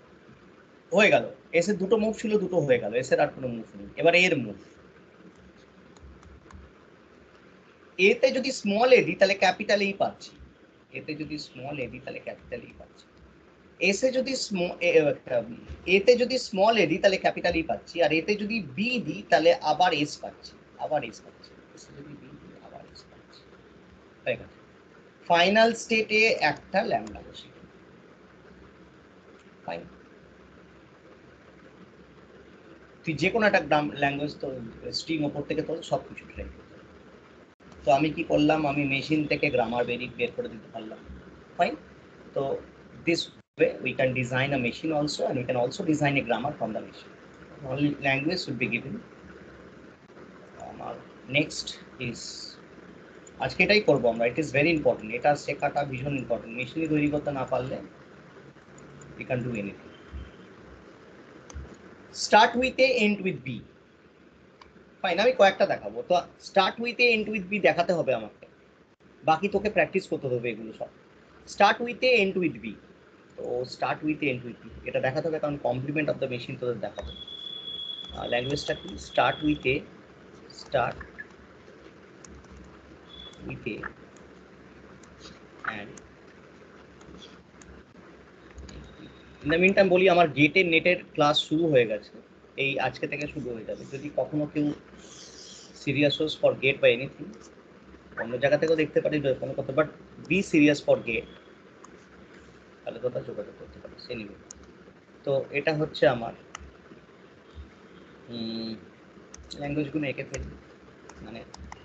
হয়ে গেল। এস এর দুটো মুভ ছিল, দুটো হয়ে গেল, এস এর আর কোনো মুভ নেই। এবার এর মুভ, এতে যদি স্মল এ দিই তাহলে ক্যাপিটাল এই পাচ্ছি, এতে যদি স্মল এ দিই তাহলে ক্যাপিটাল এই পাচ্ছি। এসে যদি এতে যদি স্মল এ দিই তাহলে ক্যাপিটাল ই পাচ্ছি, আর এতে যদি বি দিই তাহলে আবার এস পাচ্ছি, আবার এস পাচ্ছি, এসে যদি বি দিই আবার এস পাচ্ছি। হয়ে গেছে। ফাইনাল স্টেটে একটা ল্যামডা বসে। ফাইন, তুই যে কোনো একটা ল্যাঙ্গুয়েজ তো স্ট্রিং ওপর থেকে তো সব কিছু ট্রাই করতে। তো আমি কি করলাম, আমি মেশিন থেকে গ্রামার বের করে দিতে পারলাম। ফাইন, তো this way we can design a machine also, and we can also design a grammar from the machine. Only language should be given. Next is আজকে এটাই করবো আমরা, ইট ইজ ভেরি ইম্পর্টেন্ট, এটা শেখাটা ভীষণ ইম্পর্টেন্ট। মেশিনই তৈরি করতে না পারলে we can do anything. Start with a, end with b. Fine, আমি কয়েকটা দেখাবো। তো start with A, end with B দেখাতে হবে আমাকে, বাকি তোকে প্র্যাকটিস করতে হবে এগুলো সব। Start with A, end with B. তো start with A, end with B এটা দেখাতে হবে, কারণ কমপ্লিমেন্ট অফ দ্য মেশিন তোদের দেখাবো। ল্যাঙ্গুয়েজটা কি, start with A, start with A and in the mean time বলি, আমার গেটের নেটের ক্লাস শুরু হয়ে গেছে, এই আজকে থেকে শুরু হয়ে যাবে। যদি কখনো কেউ সিরিয়াস হোস ফর গেট বা এনিথিং, অন্য জায়গা থেকেও দেখতে পারি কোনো কথা, but be serious for GATE, তাহলে তোমরা যোগাযোগ করতে পারি। এনিওয়ে, তো এটা হচ্ছে আমার ল্যাঙ্গুয়েজগুলো এঁকে ফেলি, মানে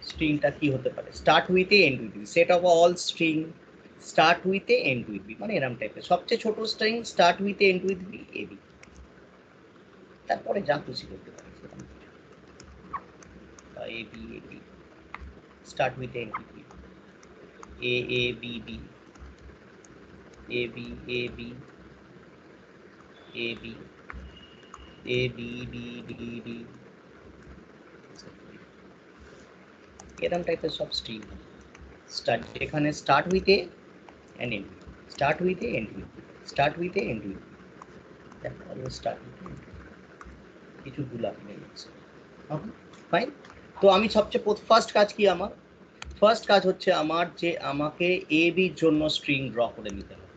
স্ট্রিংটা কি হতে পারে। Start with A, end with B, set of all string start with A, end with B, মানে এরম টাইপের সবচেয়ে ছোট string start with A, end with B, A B, তারপরে যা খুশি করতে পারি সেরকম A B, A B, start with A, end with B, A A B B, A B A B, A B A B B B B, এরকম টাইপের সব string start, এখানে start with A and end, start with a, end with, start with a, end with, দেখো always start with এ, কিছু ভুল আপনি fine. তো আমি সবচেয়ে ফার্স্ট কাজ কি, আমার ফার্স্ট কাজ হচ্ছে আমার যে আমাকে এ বির জন্য স্ট্রিং ড্র করে নিতে হবে।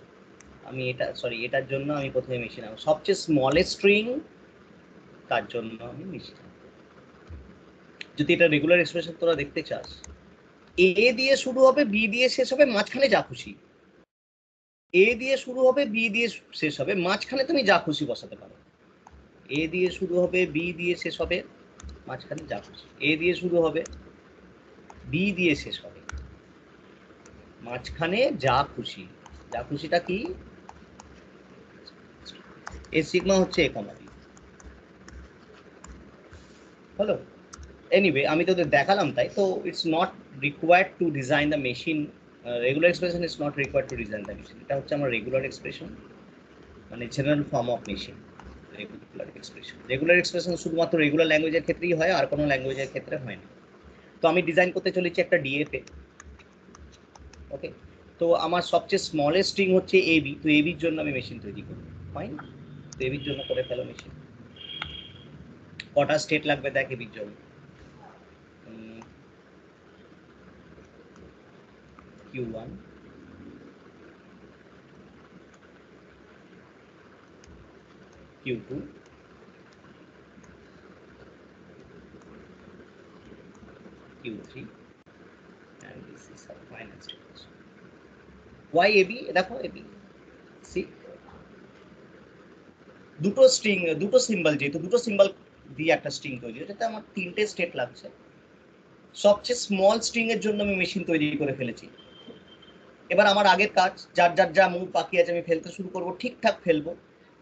আমি এটা এটার জন্য আমি প্রথমে মেশিন আঁকবো, সবচেয়ে স্মলেস্ট স্ট্রিং তার জন্য আমি মেশিন আঁকবো। যদি এটা রেগুলার এক্সপ্রেশন তোরা দেখতে চাস, এ দিয়ে শুরু হবে, বি দিয়ে শেষ হবে, মাঝখানে যা খুশি, এ দিয়ে শুরু হবে, বি দিয়ে শেষ হবে, মাঝখানে তুমি যা খুশি বসাতে পারো। এ দিয়ে শুরু হবে, বি দিয়ে শেষ হবে, মাঝখানে যা খুশি, এ দিয়ে শুরু হবে, বি দিয়ে শেষ হবে, মাঝখানে যা খুশি। যা খুশিটা কি, এ সিগমা হচ্ছে এ কমা বি। হলো, এনিওয়ে আমি তোদের দেখালাম তাই। তো it's not required to design the machine, regular expression is not required to design the machine. এটা হচ্ছে আমার রেগুলার এক্সপ্রেশন, মানে general form of machine. Regular expression শুধুমাত্র রেগুলার ল্যাঙ্গুয়েজের ক্ষেত্রেই হয়, আর কোনো ল্যাঙ্গুয়েজের ক্ষেত্রে হয় না। তো আমি ডিজাইন করতে চলেছি একটা ডিএফএ। ওকে, তো আমার সবচেয়ে স্মলেস্ট স্ট্রিং হচ্ছে এ বি, তো এ বির জন্য আমি মেশিন তৈরি করব। ফাইন, তো এ বির জন্য করে ফেলো মেশিন। কটা স্টেট লাগবে দেখ এ বির জন্য, Q1, Q2, Q3, and this is our final state. Why AB? দেখো AB, see, দুটো স্ট্রিং, দুটো সিম্বল, যেহেতু দুটো সিম্বল দিয়ে একটা স্ট্রিং তৈরি হয়েছে, তাতে আমার তিনটে স্টেট লাগছে। সবচেয়ে স্মল স্ট্রিং এর জন্য আমি মেশিন তৈরি করে ফেলেছি। এবার আমার আগের কাজ, যার যার যা মুভ বাকি আছে আমি ফেলতে শুরু করব, ঠিকঠাক ফেলবো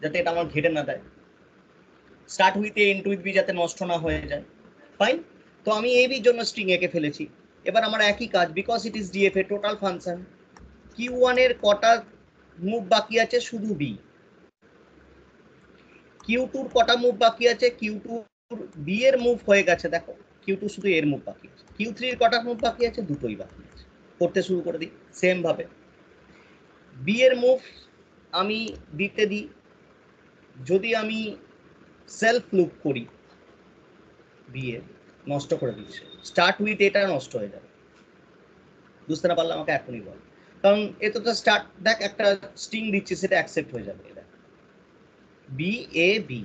যাতে এটা আমার ঘেটে না দেয়। Start with A, end with B যাতে নষ্ট না হয়ে যায়। ফাইন, তো আমি এ বির জন্য স্ট্রিং এঁকে ফেলেছি। এবার আমার একই কাজ, because it is DFA total function, Q1 এর কটা মুভ বাকি আছে, শুধু বি। Q2 এর কটা মুভ বাকি আছে, Q2 বি এর মুভ হয়ে গেছে, দেখো Q2 শুধু এর মুভ বাকি আছে। Q3 এর কটা মুভ বাকি আছে, দুটোই বাকি আছে। করতে শুরু করে দিই সেম ভাবে, বি এর মুভ আমি দিতে দিই, যদি আমি সেলফ লুপ করি বি এর, নষ্ট করে দিচ্ছে, স্টার্ট উইথ এটা নষ্ট হয়ে যাবে। বুঝতে না পারলে আমাকে এখনই বল। কারণ এ তো স্টার্ট দেখ একটা স্ট্রিং দিচ্ছে, সেটা অ্যাকসেপ্ট হয়ে যাবে। এটা B A B,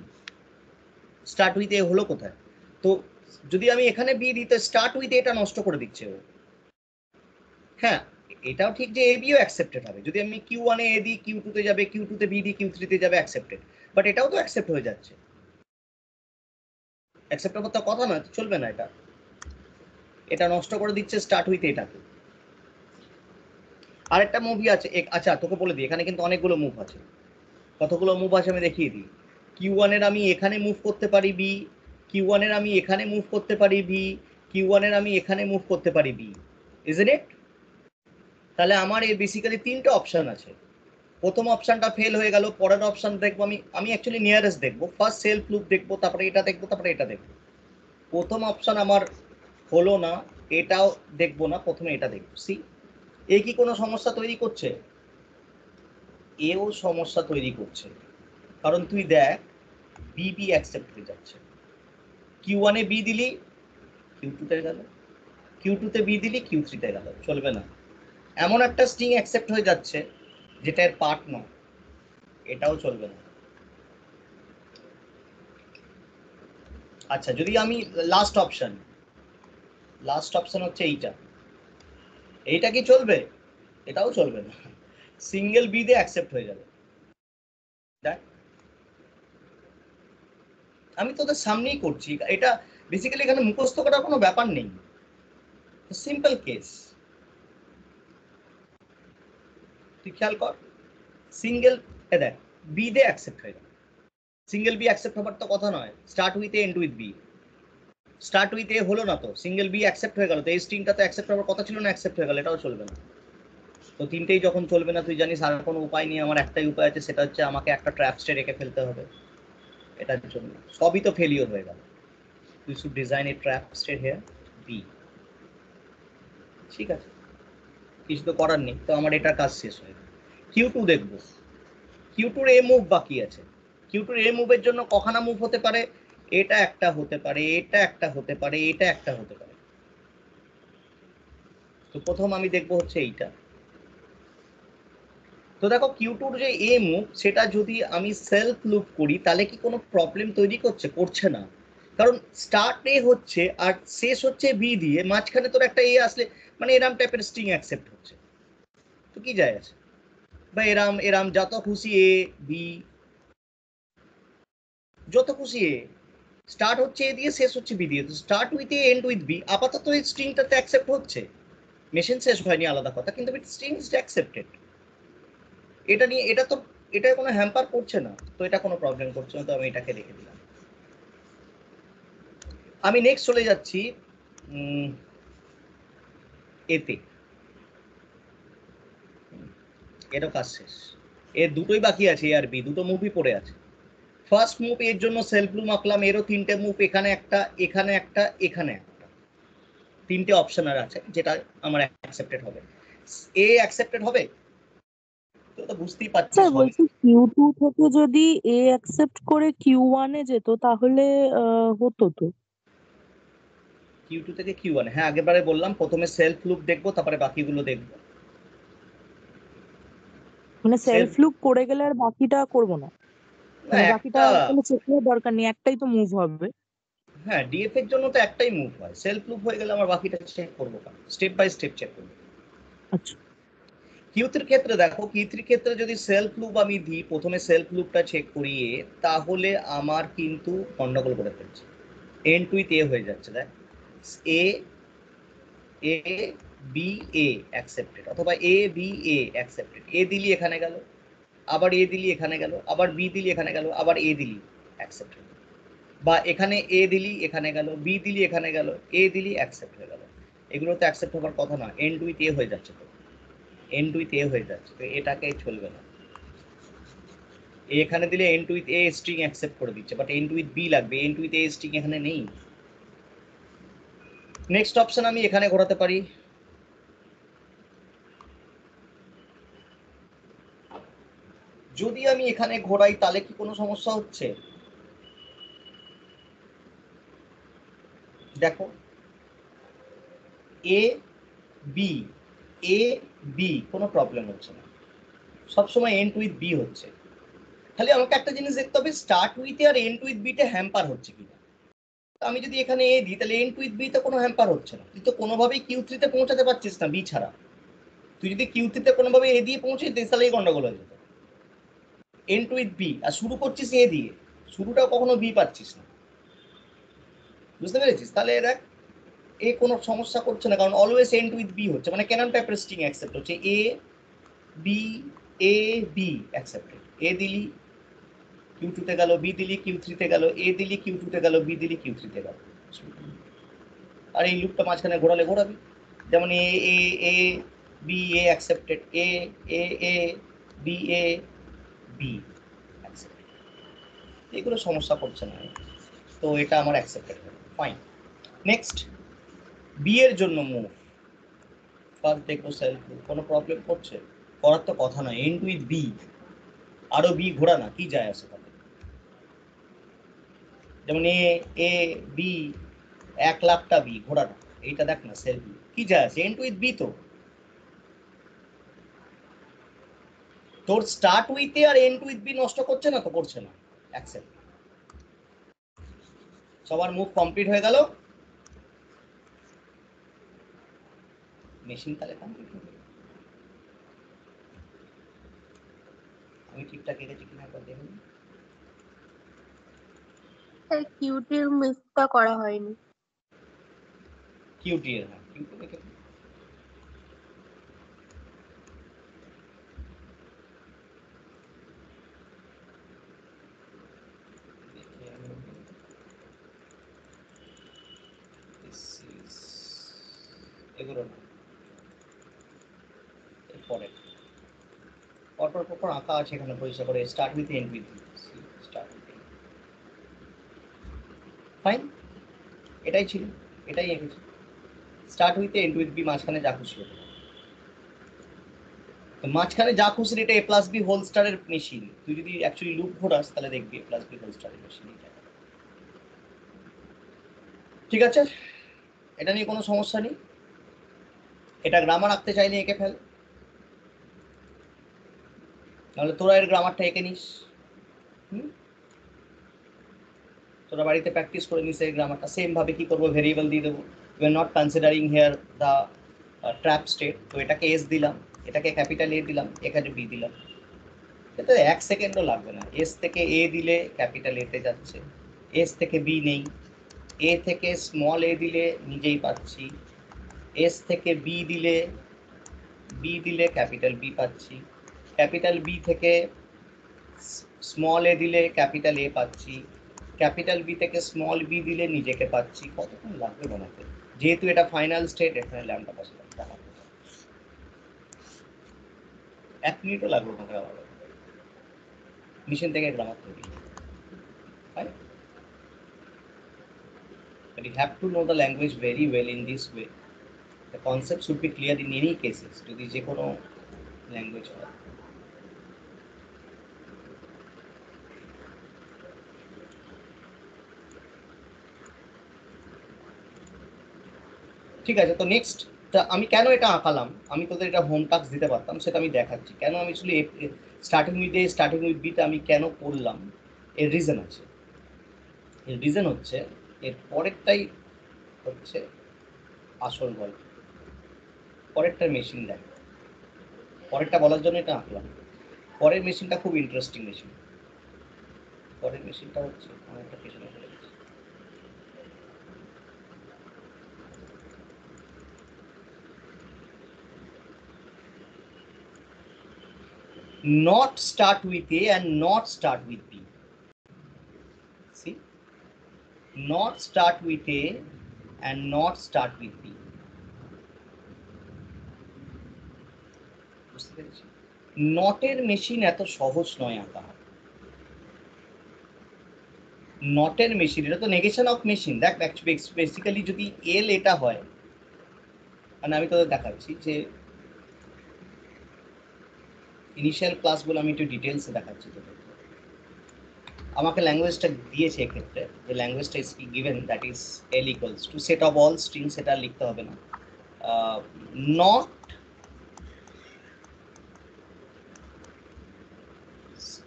start with A হলো কোথায়? তো যদি আমি এখানে বি দিই তো স্টার্ট উইথ এটা নষ্ট করে দিচ্ছে ও। হ্যাঁ, এটাও ঠিক যে এ বিও অ্যাকসেপ্টেড হবে। যদি আমি কিউ ওয়ানে এ দিই কিউ টুতে যাবে, কিউ টুতে বি দিই কিউ থ্রিতে যাবে, অ্যাকসেপ্টেড। বাট এটাও তো অ্যাকসেপ্ট হয়ে যাচ্ছে, অ্যাকসেপ্ট হওয়ার তো কথা নয়, চলবে না এটা। এটা নষ্ট করে দিচ্ছে স্টার্ট উইথ এটাকে। আরেকটা মুভি আছে আচ্ছা তোকে বলে দিই, এখানে কিন্তু অনেকগুলো মুভ আছে। কতগুলো মুভ আছে আমি দেখিয়ে দিই। কিউ ওয়ানের আমি এখানে মুভ করতে পারি বি, কিউ ওয়ানের আমি এখানে মুভ করতে পারি বি, কিউ ওয়ানের আমি এখানে মুভ করতে পারি বি, ইজন্ট ইট? তাহলে আমার এই বেসিক্যালি তিনটে অপশন আছে। প্রথম অপশনটা ফেল হয়ে গেল, পরের অপশন দেখবো আমি আমি অ্যাকচুয়ালি নিয়ারেস্ট দেখবো, ফার্স্ট সেলফ লুপ দেখবো, তারপরে এটা দেখবো, তারপরে এটা দেখবো। প্রথম অপশন আমার হলো না, এটাও দেখবো না, প্রথমে এটা দেখবো। সি এ কি কোনো সমস্যা তৈরি করছে? এও সমস্যা তৈরি করছে, কারণ তুই দেখ বি বি অ্যাকসেপ্ট হয়ে যাচ্ছে। কিউ ওয়ানে বি দিলি কিউ টুতে গেল, কিউ টুতে বি দিলি কিউ থ্রিতে গেল, চলবে না। এমন একটা স্ট্রিং অ্যাকসেপ্ট হয়ে যাচ্ছে যেটা এর পার্ট নয়, এটাও চলবে না। আচ্ছা যদি আমি লাস্ট অপশন হচ্ছে এইটা, এইটা কি চলবে? এটাও চলবে না, সিঙ্গেল বি দিয়ে অ্যাকসেপ্ট হয়ে যাবে। দেখ আমি তোদের সামনেই করছি, এটা বেসিক্যালি এখানে মুখস্থ করার কোনো ব্যাপার নেই, সিম্পল কেস। তুই খেয়াল কর, সিঙ্গেল দেখ বি দিয়ে অ্যাকসেপ্ট হয়ে যাবে, সিঙ্গেল বি অ্যাকসেপ্ট হবার তো কথা নয়। Start with A end with B, start with A হলো না তো, সিঙ্গেল বি অ্যাকসেপ্ট হয়ে গেল, তো এই স্ট্রিংটা তো অ্যাকসেপ্ট হওয়ার কথা ছিল না, অ্যাকসেপ্ট হয়ে গেল, এটাও চলবে না। তো তিনটেই যখন চলবে না, তুই জানিস আর কোনো উপায় নেই, আমার একটাই উপায় আছে, সেটা হচ্ছে আমাকে একটা ট্র্যাপ স্টেট রেখে ফেলতে হবে। এটার জন্য সবই তো ফেলিওর হয়ে গেল। তুই should design a trap state here B, ঠিক আছে, কিছু তো করার নেই। তো আমার এটার কাজ শেষ হয়ে গেল। কিউ টু দেখবো, কিউ টুর এ মুভ বাকি আছে। কিউ টুর এ মুভের জন্য কখানা মুভ হতে পারে? এটা একটা হতে পারে, এটা একটা হতে পারে, এটা একটা হতে পারে। তো প্রথম আমি দেখবো হচ্ছে এইটা। তো দেখো কিউ টুর যে এ মুভ, সেটা যদি আমি সেলফ লুপ করি তাহলে কি কোনো প্রবলেম তৈরি করছে? করছে না, কারণ স্টার্ট এ হচ্ছে আর শেষ হচ্ছে বি দিয়ে, মাঝখানে তোর একটা এ আসলে মানে এরাম টাইপের স্ট্রিং অ্যাকসেপ্ট হচ্ছে, তো কি যায় আছে? বা এরাম এরাম যত খুশি এ বি, যত খুশি এ, স্টার্ট হচ্ছে এ দিয়ে শেষ হচ্ছে বি দিয়ে, তো start with A end with B, আপাতত এই স্ট্রিংটাতে অ্যাকসেপ্ট হচ্ছে। মেশিন শেষ হয়নি আলাদা কথা, কিন্তু স্ট্রিং ইজ অ্যাকসেপ্টেড। এটা নিয়ে এটা তো এটা কোনো হ্যাম্পার করছে না, তো এটা কোনো প্রবলেম করছে না, তো আমি এটাকে রেখে দিলাম। আমি নেক্সট চলে যাচ্ছি এতে। এরও কাজ শেষ, এর দুটোই বাকি আছে, এ আর বি দুটো মুভই পড়ে আছে। ফার্স্ট মুভ এর জন্য সেলফ লুপ আঁকলাম, এরও তিনটে মুভ, এখানে একটা, এখানে একটা, এখানে একটা, তিনটে অপশন আর আছে, যেটা আমার অ্যাকসেপ্টেড হবে। এ অ্যাকসেপ্টেড হবে, তো তো বুঝতেই পারছিস স্যার হবে। বলছি কিউ টু থেকে যদি এ অ্যাকসেপ্ট করে কিউ ওয়ানে যেত তাহলে হতো তো। কিউ টু থেকে কিউ ওয়ান, হ্যাঁ আগেরবারে বললাম প্রথমে সেলফ লুপ দেখবো, তারপরে বাকিগুলো দেখবো। মানে সেলফ সেলফ লুপ করে গেলে আর বাকিটা করব না, না মানে বাকিটা একটা, তাহলে চেক করার দরকার নেই, একটাই তো মুভ হবে। হ্যাঁ ডিএফ এর জন্য তো একটাই মুভ হয়, সেলফ লুপ হয়ে গেলে আমার বাকিটা চেক করবো, স্টেপ বাই স্টেপ চেক করবো। আচ্ছা। কিউ থ্রির ক্ষেত্রে দেখো, কিউ থ্রির ক্ষেত্রে যদি সেলফ লুপ আমি দিই, প্রথমে সেলফ লুপটা চেক করিয়ে, তাহলে আমার কিন্তু গন্ডগোল করে ফেলছে, এন টুইথ এ হয়ে যাচ্ছে। দেখ এ এ বি এ অ্যাকসেপ্টেড, অথবা এ বি এ অ্যাকসেপ্টেড, এ দিলি এখানে গেল, আবার এ দিলি এখানে গেল, আবার বি দিলি এখানে গেল, আবার এ দিলি অ্যাকসেপ্টেড, বা এখানে এ দিলি এখানে গেল, বি দিলি এখানে গেল, এ দিলি অ্যাকসেপ্ট হয়ে গেল। এগুলো তো অ্যাকসেপ্ট হওয়ার কথা না, এন্ড উইথ এ হয়ে যাচ্ছে, তো এন্ড উইথ এ হয়ে যাচ্ছে, তো এটাকে চলবে না। এখানে দিলে end with A string accept করে দিচ্ছে, বাট এন্ড উইথ বি লাগবে, এন্ড উইথ এ স্ট্রিং এখানে নেই। নেক্সট অপশন আমি এখানে ঘোরাতে পারি, যদি আমি এখানে ঘোরাই তাহলে কি কোনো সমস্যা হচ্ছে? দেখো এ বি, এ বি, কোনো প্রবলেম হচ্ছে না, সবসময় এন্ড উইথ বি হচ্ছে। খালি আমাকে একটা জিনিস দেখতে হবে, স্টার্ট উইথ আর এন্ড উইথ বিতে হ্যাম্পার হচ্ছে কিনা। আমি যদি এখানে এ দিই তাহলে এন্ড উইথ বি তে কোনো হ্যাম্পার হচ্ছে না, তুই তো কোনোভাবেই Q3 তে পৌঁছাতে পারছিস না বি ছাড়া। তুই যদি Q3 তে কোনোভাবে এ দিয়ে পৌঁছে দিস তাহলে এই গন্ডগোল হয়ে যেত। এন্ড উইথ বি আর শুরু করছিস এ দিয়ে, শুরুটাও কখনো বি পাচ্ছিস না, বুঝতে পেরেছিস? তাহলে দেখ এ কোনো সমস্যা করছে না, কারণ অলওয়েজ এন্ড উইথ বি হচ্ছে, মানে ক্যানন টাইপ স্ট্রিং অ্যাকসেপ্ট হচ্ছে, A B A B accepted. এ দিলি Q2 তে গেল, বি দিলি Q3 তে গেল, এ দিলি Q2 তে গেল, বি দিলি Q3 তে গেল। আর এই লুপটা মাঝখানে ঘোরালে ঘোরাবি, যেমন A A A B A accepted, A A A B A B accepted, এগুলো সমস্যা করছে না, তো এটা আমার অ্যাকসেপ্টেড হবে, ফাইন। নেক্সট বি এর জন্য মুভ, ফার্স্ট দেখবো সেলফ, কোনো প্রবলেম করছে? করার তো কথা নয়, এন্ড উইথ বি, আরো বি ঘোরা না, কি যায় আসে তাতে? যেমন এ এ বি 1,00,000টা বি ঘোরা না, এইটা দেখ না সেলফ, কি যায় আসে, এন্ড উইথ বি তো। তোর স্টার্ট উইথ এ আর এন্ড উইথ বি নষ্ট করছে না তো? করছে না, অ্যাকসেপ্ট। সবার মুভ কমপ্লিট হয়ে গেল, মেশিন তাহলে কমপ্লিট হয়ে গেল। আমি ঠিকঠাক এঁকেছি কিনা একবার দেখুন। কিউটির মিসটা করা হয়নি। কিউটি এর, হ্যাঁ কিউটি দেখে এগুলো না, এরপরে পরপর পরপর আঁকা আছে এখানে পরিষ্কার করে, start with end with, start with, fine, এটাই ছিল, এটাই এঁকেছি। Start with end with B, মাঝখানে যা খুশি হতে পারে। তো মাঝখানে যা খুশি, এটা এ প্লাস বি হোল স্টারের মেশিন, তুই যদি অ্যাকচুয়ালি লুপ ঘোরাস তাহলে দেখবি এ প্লাস বি হোল স্টারের মেশিন। ঠিক আছে, এটা নিয়ে কোনো সমস্যা নেই, এটা গ্রামার আঁকতে চাইলে এঁকে ফেল, নাহলে তোরা এর গ্রামারটা এঁকে নিস। তোরা বাড়িতে প্র্যাকটিস করে নিস এই গ্রামারটা। সেম ভাবে কি করবো, ভেরিয়েবল দিয়ে দেবো, you are not considering here the trap state, তো এটাকে এস দিলাম, এটাকে ক্যাপিটাল এ দিলাম, এখানে বি দিলাম, এতে 1 সেকেন্ডও লাগবে না। এস থেকে এ দিলে ক্যাপিটাল এতে যাচ্ছে, এস থেকে বি নেই, এ থেকে স্মল এ দিলে নিজেই পাচ্ছি, এস থেকে বি দিলে ক্যাপিটাল বি পাচ্ছি, ক্যাপিটাল বি থেকে স্মল এ দিলে ক্যাপিটাল এ পাচ্ছি, ক্যাপিটাল বি থেকে স্মল বি দিলে নিজেকে পাচ্ছি। কতক্ষণ লাগবে বানাতে? যেহেতু এটা ফাইনাল স্টেট, এখানে ল্যাম্পটা বসে 1 মিনিটও লাগবে না, মিশন থেকে গ্রামার তৈরি। But you have to know the language very well in this way. The concept should be clear in any cases, যদি যে কোনো ল্যাঙ্গুয়েজ হয়। ঠিক আছে, তো নেক্সট আমি কেন এটা আঁকালাম, আমি তোদের এটা হোম টাস্ক দিতে পারতাম, সেটা আমি দেখাচ্ছি কেন আমি আসলে স্টার্টিং উইথ বিতে আমি কেন করলাম। এর রিজন আছে, এর রিজন হচ্ছে এর পরেরটাই হচ্ছে আসল গল্প, পরেরটার মেশিন দেখ, পরেরটা বলার জন্য এটা আঁকলাম। পরের মেশিনটা খুব ইন্টারেস্টিং মেশিন, পরের মেশিনটা হচ্ছে আমার একটা পেছনে চলে গেছে। Not start with A and not start with B. See, not start with A and not start with B. বুঝতে পেরেছি? নটের মেশিন এত সহজ নয় আঁকা। নটের মেশিন, এটা তো নেগেশন অফ মেশিন। দেখ বেসিক্যালি যদি এল এটা হয়, মানে আমি তোদের দেখাচ্ছি যে ইনিশিয়াল ক্লাসগুলো আমি একটু ডিটেলসে দেখাচ্ছি তোদের। আমাকে ল্যাঙ্গুয়েজটা দিয়েছে এক্ষেত্রে, যে ল্যাঙ্গুয়েজটা is given, that is L equals to set of all strings, সেটা লিখতে হবে না, not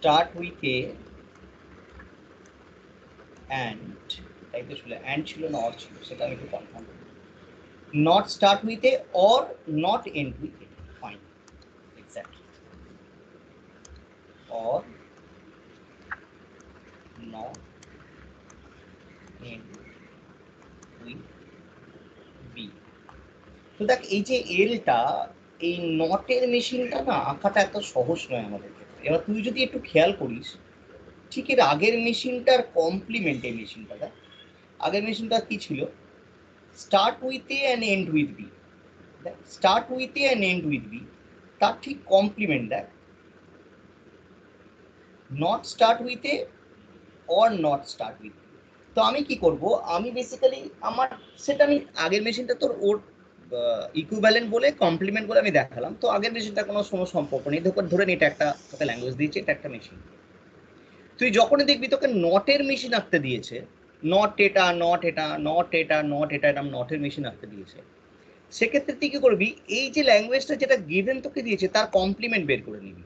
start with a and তাই তো ছিল, and ছিল না or ছিল, সেটা আমি একটু কনফার্ম করি। not start with a or not end with a, fine, exactly, or not end with b। তো দেখ এই যে এলটা, এই নটের মেশিনটা না আঁকাটা এত সহজ নয় আমাদের ক্ষেত্রে। এবার তুই যদি একটু খেয়াল করিস, ঠিক এর আগের মেশিনটার কমপ্লিমেন্ট এই মেশিনটা দেখ, আগের মেশিনটা কি ছিল, start with A and end with B, দেখ start with A and end with B, তার ঠিক কমপ্লিমেন্ট দেখ, not start with A or not start with B. তো আমি কি করব, আমি বেসিক্যালি আমার সেটা আমি আগের মেশিনটা তোর ওর ইকুইভ্যালেন্ট বলে কমপ্লিমেন্ট বলে আমি দেখালাম। তো আগের মেশিনটা কোনো সম্পর্ক নেই, ধরে নি এটা একটা তোকে ল্যাঙ্গুয়েজ দিয়েছে, এটা একটা মেশিন। তুই যখনই দেখবি তোকে নটের মেশিন আঁকতে দিয়েছে, নট এটা নট এটা নট এটা নট এটা, এরকম নটের মেশিন আঁকতে দিয়েছে, সেক্ষেত্রে তুই কি করবি, এই যে ল্যাঙ্গুয়েজটা যেটা গিভেন তোকে দিয়েছে তার কমপ্লিমেন্ট বের করে নিবি।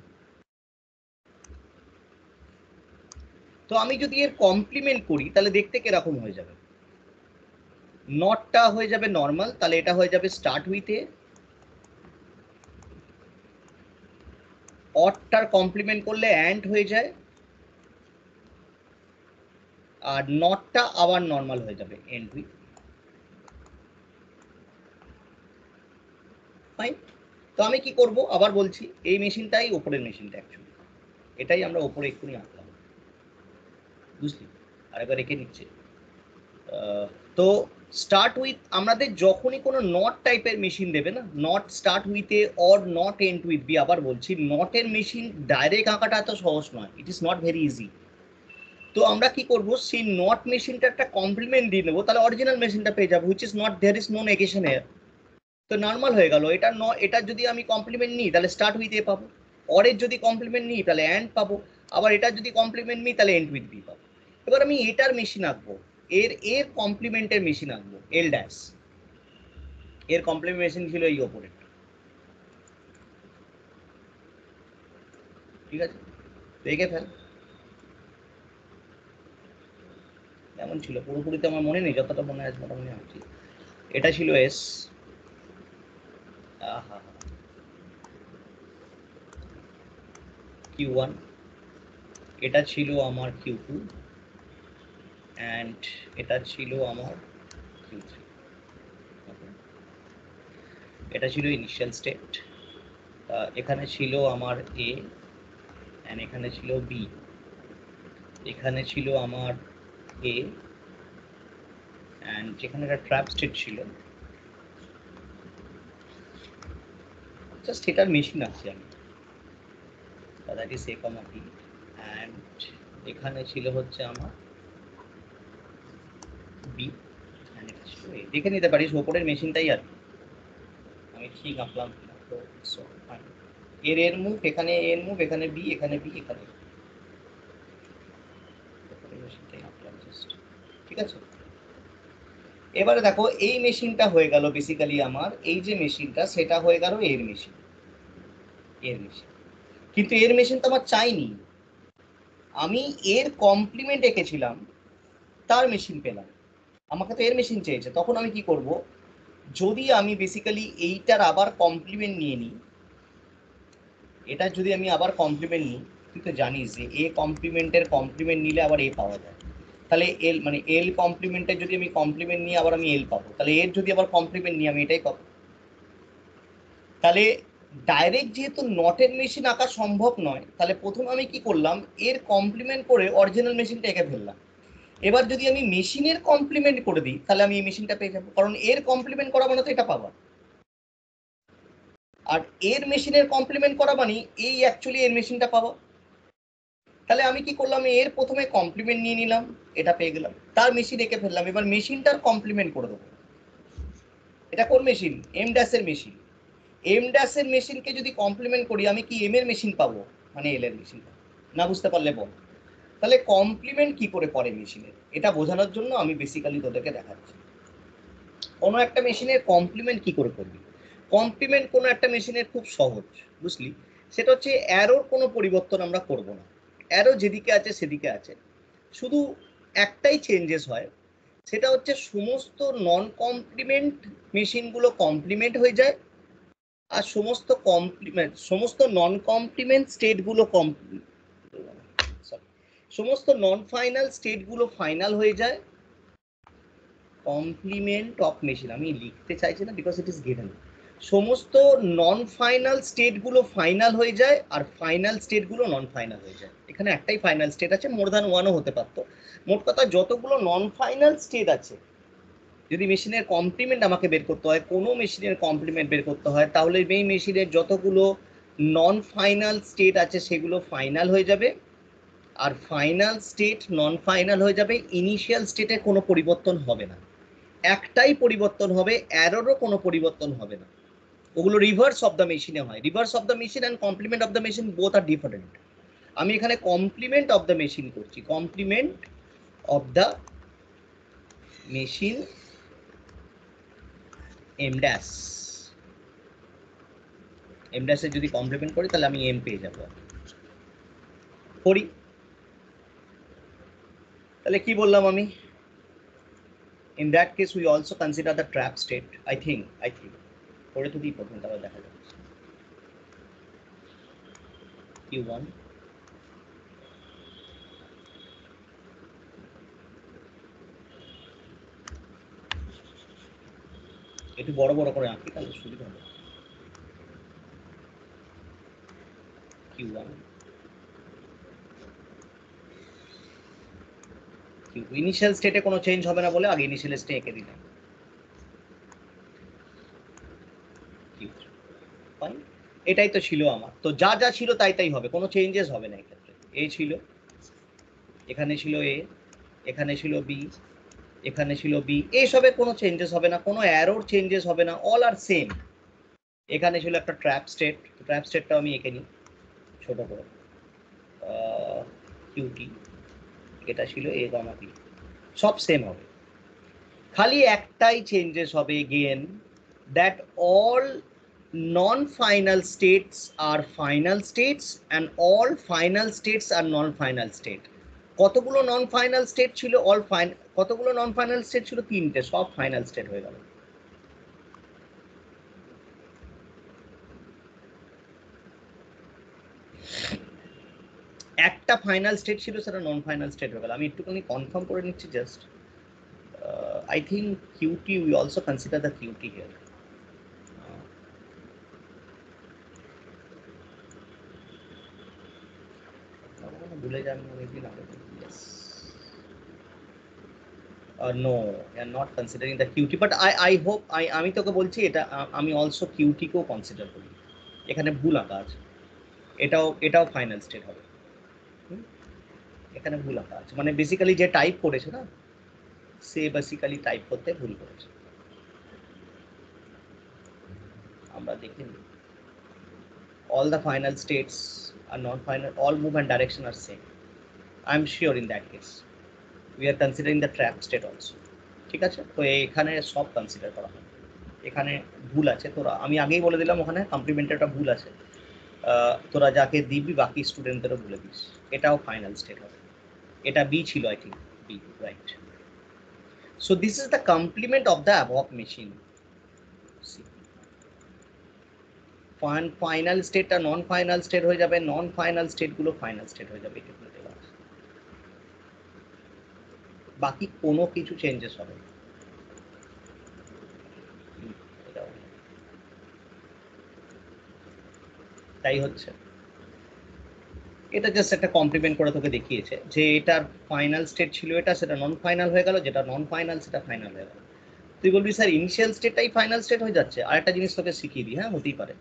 তো আমি যদি এর কমপ্লিমেন্ট করি তাহলে দেখতে কিরকম হয়ে যাবে, নটটা হয়ে যাবে নর্মাল, তাহলে এটা হয়ে যাবে স্টার্ট উইথ এ, অটটার কমপ্লিমেন্ট করলে অ্যান্ড হয়ে যায়, আর নটটা আবার নর্মাল হয়ে যাবে এন্ড উইথ। ফাইন। তো আমি কি করব, আবার বলছি, এই মেশিনটাই ওপরের মেশিনটা অ্যাকচুয়ালি, এটাই আমরা ওপরে এক্ষুনি আঁকলাম, বুঝলি? আরেকবার রেখে নিচ্ছে। তো স্টার্ট উইথ, আমাদের যখনই কোনো নট টাইপের মেশিন দেবে না, not start with A or not end with B, আবার বলছি নটের মেশিন ডাইরেক্ট আঁকাটা এত সহজ নয়, it is not very easy. তো আমরা কি করব, সেই নট মেশিনটা একটা কমপ্লিমেন্ট দিয়ে নেবো, তাহলে অরিজিনাল মেশিনটা পেয়ে যাবো, which is not, there is no negation এর। তো নর্মাল হয়ে গেল, এটা এটা যদি আমি কমপ্লিমেন্ট নিই তাহলে স্টার্ট উইথ এ পাবো, অরের যদি কমপ্লিমেন্ট নিই তাহলে অ্যান্ড পাবো, আবার এটা যদি কমপ্লিমেন্ট নিই তাহলে এন্ড উইথ বি পাবো। এবার আমি এটার মেশিন আঁকবো, এর কমপ্লিমেন্টের মেশিন আঁকবো, এল ড্যাশ, এর কমপ্লিমেন্ট মেশিন ছিল এই ওপরে, ঠিক আছে? দেখে ফেল কেমন ছিল, পুরোপুরি তো আমার মনে নেই, যতটা মনে আছে মোটামুটি আঁকছি। এটা ছিল এস, Q1, এটা ছিল আমার Q2, অ্যান্ড এটা ছিল আমার Q3, এটা ছিল ইনিশিয়াল স্টেট, এখানে ছিল আমার এ, অ্যান্ড এখানে ছিল বি, এখানে ছিল আমার এ, অ্যান্ড যেখানে একটা ট্র্যাপ স্টেট ছিল, জাস্ট এটার মেশিন আছে আমি, that is A comma B, and এখানে ছিল হচ্ছে আমার বি, অ্যান্ড এটা ছিল এ। দেখে নিতে পারিস ওপরের মেশিনটাই আর কি, আমি ঠিক আঁকলাম কিনা। তো এর মুখ এখানে, এর মুখ এখানে, বি এখানে, বি এখানে, মেশিনটাই আঁকলাম জাস্ট, ঠিক আছে? এবারে দেখো এই মেশিনটা হয়ে গেল বেসিক্যালি আমার, এই যে মেশিনটা সেটা হয়ে গেল এর মেশিন, এর মেশিন, কিন্তু এর মেশিন তো আমার চাইনি, আমি এর কমপ্লিমেন্ট এঁকেছিলাম, তার মেশিন পেলাম, আমাকে তো এর মেশিন চেয়েছে। তখন আমি কি করব, যদি আমি বেসিক্যালি এইটার আবার কমপ্লিমেন্ট নিয়ে নিই, এটা যদি আমি আবার কমপ্লিমেন্ট নিই, তুই তো জানিস যে এ কমপ্লিমেন্টের কমপ্লিমেন্ট নিলে আবার এ পাওয়া যায়, তাহলে এল মানে এল কমপ্লিমেন্টের যদি আমি কমপ্লিমেন্ট নিই আবার আমি এল পাবো, তাহলে এর যদি আবার কমপ্লিমেন্ট নিই আমি এটাই পাবো। তাহলে ডাইরেক্ট যেহেতু নটের মেশিন আঁকা সম্ভব নয়, তাহলে প্রথম আমি কি করলাম, এর কমপ্লিমেন্ট করে অরিজিনাল মেশিনটা এঁকে ফেললাম। এবার যদি আমি মেশিনের কমপ্লিমেন্ট করে দিই তাহলে আমি এই মেশিনটা পেয়ে যাবো, কারণ এর কমপ্লিমেন্ট করা মানে তো এটা পাবো, আর এর মেশিনের কমপ্লিমেন্ট করা মানে এই অ্যাকচুয়ালি এর মেশিনটা পাবো। তাহলে আমি কি করলাম, এর প্রথমে কমপ্লিমেন্ট নিয়ে নিলাম, এটা পেয়ে গেলাম, তার মেশিন এঁকে ফেললাম, এবার মেশিনটার কমপ্লিমেন্ট করে দেবো। এটা কোন মেশিন, এম ড্যাশের মেশিন, এম ড্যাশের মেশিনকে যদি কমপ্লিমেন্ট করি আমি কি এম এর মেশিন পাবো, মানে এল এর মেশিন পাবো না? বুঝতে পারলে বল। তাহলে কমপ্লিমেন্ট কি করে করে মেশিনের, এটা বোঝানোর জন্য আমি বেসিক্যালি তোদেরকে দেখাচ্ছি কোনো একটা মেশিনের কমপ্লিমেন্ট কি করে করবি। কমপ্লিমেন্ট কোনো একটা মেশিনের খুব সহজ, বুঝলি? সেটা হচ্ছে অ্যারোর কোনো পরিবর্তন আমরা করব না, অ্যারো যেদিকে আছে সেদিকে আছে, শুধু একটাই চেঞ্জেস হয়, সেটা হচ্ছে সমস্ত নন কমপ্লিমেন্ট মেশিনগুলো কমপ্লিমেন্ট হয়ে যায়, আর সমস্ত নন কমপ্লিমেন্ট স্টেটগুলো সমস্ত নন ফাইনাল স্টেটগুলো ফাইনাল হয়ে যায়। কমপ্লিমেন্ট অফ মেশিন আমি লিখতে চাইছি না, বিকজ ইট ইজ গিভেন। সমস্ত নন ফাইনাল স্টেটগুলো ফাইনাল হয়ে যায়, আর ফাইনাল স্টেটগুলো নন ফাইনাল হয়ে যায়। এখানে একটাই ফাইনাল স্টেট আছে, মোর দ্যান ওয়ানও হতে পারতো। মোট কথা যতগুলো নন ফাইনাল স্টেট আছে, যদি মেশিনের কমপ্লিমেন্ট আমাকে বের করতে হয়, কোনো মেশিনের কমপ্লিমেন্ট বের করতে হয়, তাহলে এই মেশিনের যতগুলো নন ফাইনাল স্টেট আছে সেগুলো ফাইনাল হয়ে যাবে, আর ফাইনাল স্টেট নন ফাইনাল হয়ে যাবে। ইনিশিয়াল স্টেটে কোনো পরিবর্তন হবে না, একটাই পরিবর্তন হবে, অ্যারোরও কোনো পরিবর্তন হবে না। ওগুলো রিভার্স অফ দ্য মেশিনে হয়। Reverse of the machine and complement of the machine both are different. আমি এখানে কমপ্লিমেন্ট অফ দ্য মেশিন করছি, complement of the machine M dash. M ড্যাশে যদি কমপ্লিমেন্ট করি তাহলে আমি এম পেয়ে যাবো। করি তাহলে কি বললাম আমি? In that case we also consider the trap state. I think করে তো দিই প্রথম, তাহলে দেখা যাবে Q1 একটু বড় বড় করে আঁকি তাহলে সুবিধা হবে। Q1 Q2 ইনিশিয়াল স্টেটে কোনো চেঞ্জ হবে না বলে আগে ইনিশিয়াল স্টেটে এঁকে দিলাম। Q3 ফাইন, এটাই তো ছিল আমার। তো যা যা ছিল তাই তাই হবে, কোনো চেঞ্জেস হবে না এক্ষেত্রে। এ ছিল, এখানে ছিল এ, এখানে ছিল বি, এখানে ছিল বি, এইসবে কোনো চেঞ্জেস হবে না, কোনো অ্যারোর চেঞ্জেস হবে না, অল আর সেম। এখানে ছিল একটা ট্র্যাপ স্টেট, ট্র্যাপ স্টেটটাও আমি এঁকে নিই ছোট করে। কিউটি, এটা ছিল এ গামা বি, সব সেম হবে, খালি একটাই চেঞ্জেস হবে গেন, that all non final states are final states and all final states are non final state. কতগুলো নন ফাইনাল স্টেট ছিল? কতগুলো নন ফাইনাল স্টেট ছিল? তিনটে, সব ফাইনাল স্টেট হয়ে গেল। একটা ফাইনাল স্টেট ছিল, সেটা নন ফাইনাল স্টেট হয়ে গেল। আমি একটুখানি কনফার্ম করে নিচ্ছি just. I think QT we also consider the QT here. ভুলে যান অনেকদিন আগে। Yes. No, we are not considering the QT, but I hope আমি তোকে বলছি এটা আমি also QT কেও কনসিডার করি। এখানে ভুল আঁকা আছে, এটাও ফাইনাল স্টেট হবে। এখানে ভুল আঁকা আছে, মানে বেসিক্যালি যে টাইপ করেছে না, সে বেসিক্যালি টাইপ করতে ভুল করেছে। আমরা দেখি all the final states are non-final, all move and direction are same. I am sure in that case we are considering the trap state also. ঠিক আছে, তো এখানে সব কনসিডার করা হয়। এখানে ভুল আছে, তোরা আমি আগেই বলে দিলাম ওখানে কমপ্লিমেন্টারটা ভুল আছে, তোরা যাকে দিবি বাকি স্টুডেন্টদেরও বলে দিস। এটাও ফাইনাল স্টেট হবে, এটা বি ছিল, I think B, right. So this is the complement of the above machine. Final স্টেটটা নন ফাইনাল স্টেট হয়ে যাবে, নন ফাইনাল স্টেটগুলো ফাইনাল স্টেট হয়ে যাবে, বাকি কোনো কিছু চেঞ্জেস হবে না। তাই হচ্ছে, এটা জাস্ট একটা কমপ্লিমেন্ট করে তোকে দেখিয়েছে যে এটার ফাইনাল স্টেট ছিল এটা, সেটা নন ফাইনাল হয়ে গেল, যেটা নন ফাইনাল সেটা ফাইনাল হয়ে গেল। তুই বলবি স্যার ইনিশিয়াল স্টেটটাই ফাইনাল স্টেট হয়ে যাচ্ছে। আর একটা জিনিস তোকে শিখিয়ে দিই, হ্যাঁ হতেই পারে।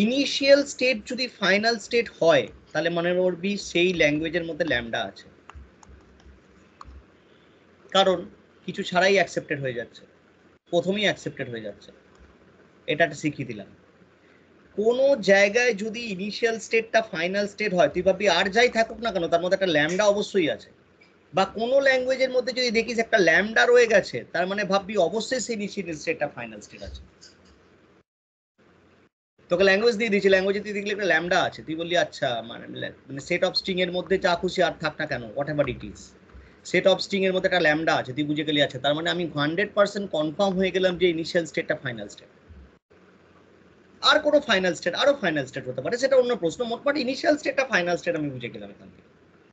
ইনিশিয়াল স্টেট যদি ফাইনাল স্টেট হয় তাহলে মনে করবি সেই ল্যাঙ্গুয়েজের মধ্যে ল্যামডা আছে, কারণ কিছু ছাড়াই অ্যাকসেপ্টেড হয়ে যাচ্ছে, প্রথমেই অ্যাকসেপ্টেড হয়ে যাচ্ছে। এটা একটা শিখিয়ে দিলাম। কোনো জায়গায় যদি ইনিশিয়াল স্টেটটা ফাইনাল স্টেট হয়, তুই ভাববি আর যাই থাকুক না কেন তার মধ্যে একটা ল্যামডা অবশ্যই আছে। বা কোনো ল্যাঙ্গুয়েজের মধ্যে যদি দেখিস একটা ল্যামডা রয়ে গেছে, তার মানে ভাববি অবশ্যই সেই ইনিশিয়াল স্টেটটা ফাইনাল স্টেট আছে। তোকে ল্যাঙ্গুয়েজ দিয়ে দিয়েছি, ল্যাঙ্গুয়েজে তুই দেখলি একটা ল্যামডা আছে, তুই বললি আচ্ছা মানে সেট অফ স্ট্রিং এর মধ্যে যা খুশি আর থাক না কেন, what ever it is, set of string এর মধ্যে একটা ল্যামডা আছে, তুই বুঝে গেলি আচ্ছা, তার মানে আমি 100% কনফার্ম হয়ে গেলাম যে ইনিশিয়াল স্টেটটা ফাইনাল স্টেট। আর কোনো ফাইনাল স্টেট, আরো ফাইনাল স্টেট হতে পারে, সেটা অন্য প্রশ্ন। মোটমাট ইনিশিয়াল স্টেটটা ফাইনাল স্টেট আমি বুঝে গেলাম এখান থেকে।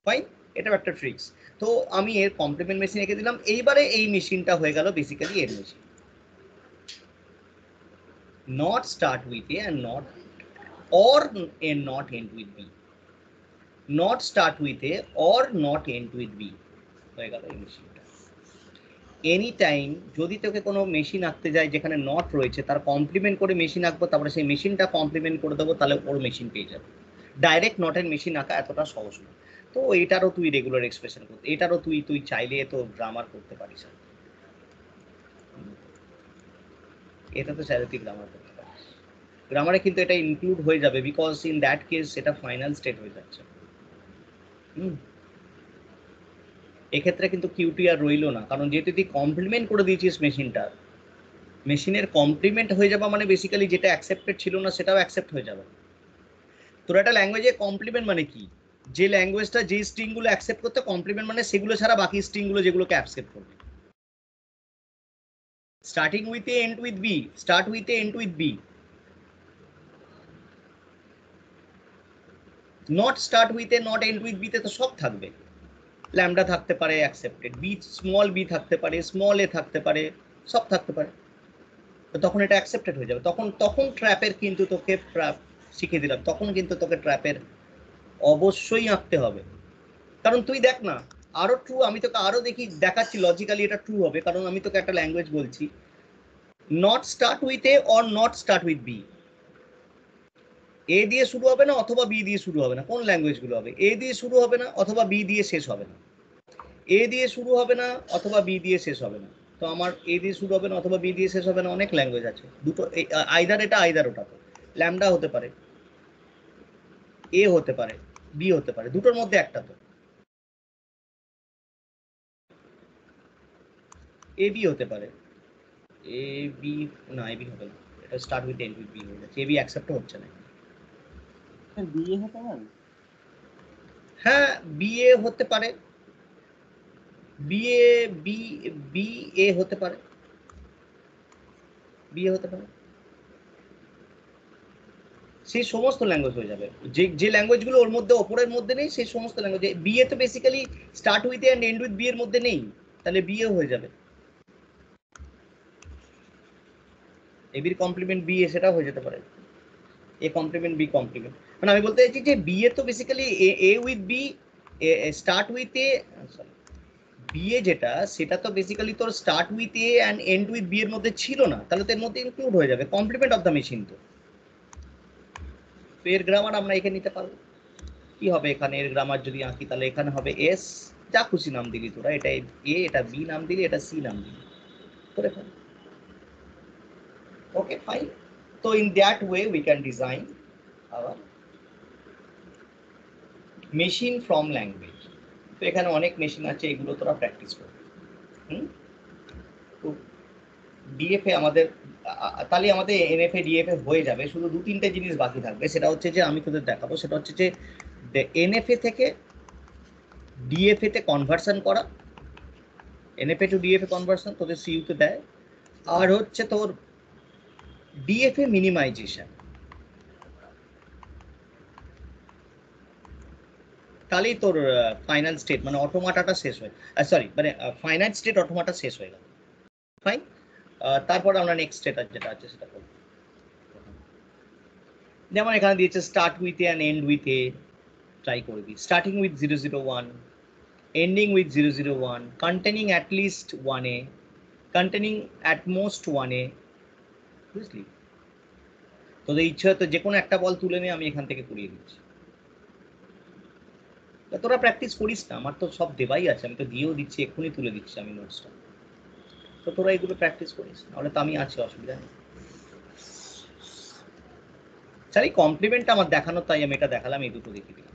ফাইন, এটাও একটা ট্রিক্স। তো আমি এর কমপ্লিমেন্ট মেশিন এঁকে দিলাম। এইবারে এই মেশিনটা হয়ে গেল বেসিক্যালি এর machine. Not start with A and not or a not end with b, not start with a or not end with b হয়ে গেল এই মেশিনটা। এনি টাইম যদি তোকে কোনো মেশিন আঁকতে যায় যেখানে নট রয়েছে, তার কমপ্লিমেন্ট করে মেশিন আঁকবো, তারপরে সেই মেশিনটা কমপ্লিমেন্ট করে দেবো, তাহলে ওর মেশিন পেয়ে যাবে। ডাইরেক্ট নটের মেশিন আঁকা এতটা সহজ না। তো এটারও তুই রেগুলার এক্সপ্রেশন করতে, এটারও তুই চাইলে তো গ্রামার করতে পারিস, এটা তো চাইলে তুই গ্রামার করতে পারিস। গ্রামারে কিন্তু এটা ইনক্লুড হয়ে যাবে, বিকজ ইন দ্যাট কেস এটা ফাইনাল স্টেট হয়ে যাচ্ছে। এক্ষেত্রে কিন্তু কিউটি আর রইলো না, কারণ যেহেতু তুই কমপ্লিমেন্ট করে দিয়েছিস মেশিনটা, মেশিনের কমপ্লিমেন্ট হয়ে যাবে মানে বেসিক্যালি যেটা অ্যাকসেপ্টেড ছিল না সেটাও অ্যাকসেপ্ট হয়ে যাবে। তোর একটা ল্যাঙ্গুয়েজে কমপ্লিমেন্ট মানে কি, যে ল্যাঙ্গুয়েজটা যে স্ট্রিংগুলো অ্যাকসেপ্ট করতে, কমপ্লিমেন্ট মানে সেগুলো ছাড়া বাকি স্ট্রিংগুলো যেগুলোকে অ্যাকসেপ্ট করবে। Starting with A end with B, start with A end with B, not start with A not end with B তে তো সব থাকবে। ল্যামডা থাকতে পারে অ্যাকসেপ্টেড, বি স্মল বি থাকতে পারে, স্মল এ থাকতে পারে, সব থাকতে পারে। তো তখন এটা অ্যাকসেপ্টেড হয়ে যাবে। তখন ট্র্যাপের কিন্তু তোকে শিখিয়ে দিলাম, তখন কিন্তু তোকে ট্র্যাপের অবশ্যই আঁকতে হবে। কারণ তুই দেখ না, আরো ট্রু, আমি তোকে আরো দেখাচ্ছি লজিক্যালি এটা ট্রু হবে, কারণ আমি তোকে একটা ল্যাঙ্গুয়েজ বলছি, not start with A or not start with B. A দিয়ে শুরু হবে না অথবা বি দিয়ে শুরু হবে না, কোন ল্যাঙ্গুয়েজগুলো হবে? এ দিয়ে শুরু হবে না অথবা বি দিয়ে শেষ হবে না, এ দিয়ে শুরু হবে না অথবা বি দিয়ে শেষ হবে না। তো আমার এ দিয়ে শুরু হবে না অথবা বি দিয়ে শেষ হবে না, অনেক ল্যাঙ্গুয়েজ আছে, দুটো আইদার এটা আইদার ওটা। তো ল্যামডা হতে পারে, এ হতে পারে, বি হতে পারে, দুটোর মধ্যে একটা। তো এ বি হতে পারে, এ বি না, এ বি হবে না, এটা start with end with B হয়ে যাচ্ছে, এ বি অ্যাকসেপ্ট হচ্ছে না। বিয়ে হতে পারে, হ্যাঁ বিএ হতে পারে, বিএ বি, বি এ হতে পারে, বিএ হতে পারে, সেই সমস্ত ল্যাঙ্গুয়েজ হয়ে যাবে। যে ল্যাঙ্গুয়েজগুলো ওর মধ্যে ওপরের মধ্যে নেই সেই সমস্ত ল্যাঙ্গুয়েজ। বিএ তো basically start with end end with B এর মধ্যে নেই, তাহলে বিএ হয়ে যাবে। এবির কমপ্লিমেন্ট বি এ, সেটাও হয়ে যেতে পারে, এ কমপ্লিমেন্ট বি কমপ্লিমেন্ট। মানে আমি বলতে চাইছি যে বিএ তো basically A with B, start with A, sorry BA যেটা সেটা তো বেসিক্যালি তোর start with A and end with B এর মধ্যে ছিল না, তাহলে তো এর মধ্যে ইনক্লুড হয়ে যাবে, কমপ্লিমেন্ট অফ দ্য মেশিন। তো এর গ্রামার আমরা এখানে নিতে পারবো। কি হবে এখানে এর গ্রামার যদি আঁকি, তাহলে এখানে হবে এস, যা খুশি নাম দিলি তোরা, এটা এ, এটা বি নাম দিলি, এটা সি নাম দিলি, করে ফেল। Okay fine. তো in that way we can design our machine from language. তো এখানে অনেক মেশিন আছে, এগুলো তোরা প্র্যাকটিস করবে। তো ডিএফএ আমাদের, তাহলে আমাদের এনএফএ ডিএফএ হয়ে যাবে। শুধু 2-3টে জিনিস বাকি থাকবে, সেটা হচ্ছে যে আমি তোদের দেখাবো, সেটা হচ্ছে যে এনএফএ থেকে ডিএফএ তে কনভার্সন করা, এনএফএ টু ডিএফএ কনভার্সন তোদের সিইউতে দেয়। আর হচ্ছে তোর ডিএফএ মিনিমাইজেশন, তাহলেই তোর ফাইনাল স্টেট মানে অটোমাটাটা শেষ হয়ে, সরি মানে ফাইনাইট স্টেট অটোমাটা শেষ হয়ে গেল। ফাইন, তারপর আমরা নেক্সট স্টেট যেটা আছে সেটা করব। যেমন এখানে দিয়েছে start with A and end with A, try করবি starting with 001, ending with 001, containing at least 1a, containing at most 1a, বুঝলি? তোদের ইচ্ছা তো যে কোনো একটা বল তুলে নিয়ে আমি এখান থেকে করিয়ে দিচ্ছি। তোরা প্র্যাকটিস করিস না, আমার তো সব দেওয়াই আছে, আমি তো দিয়েও দিচ্ছি, এক্ষুনি তুলে দিচ্ছি আমি নোটসটা। তো তোরা এগুলো প্র্যাকটিস করিস, নাহলে তো আমি আছি, অসুবিধা নেই। স্যার এই কমপ্লিমেন্টটা আমার দেখানো, তাই আমি এটা দেখালাম, এই দুটো দেখিয়ে দিলাম।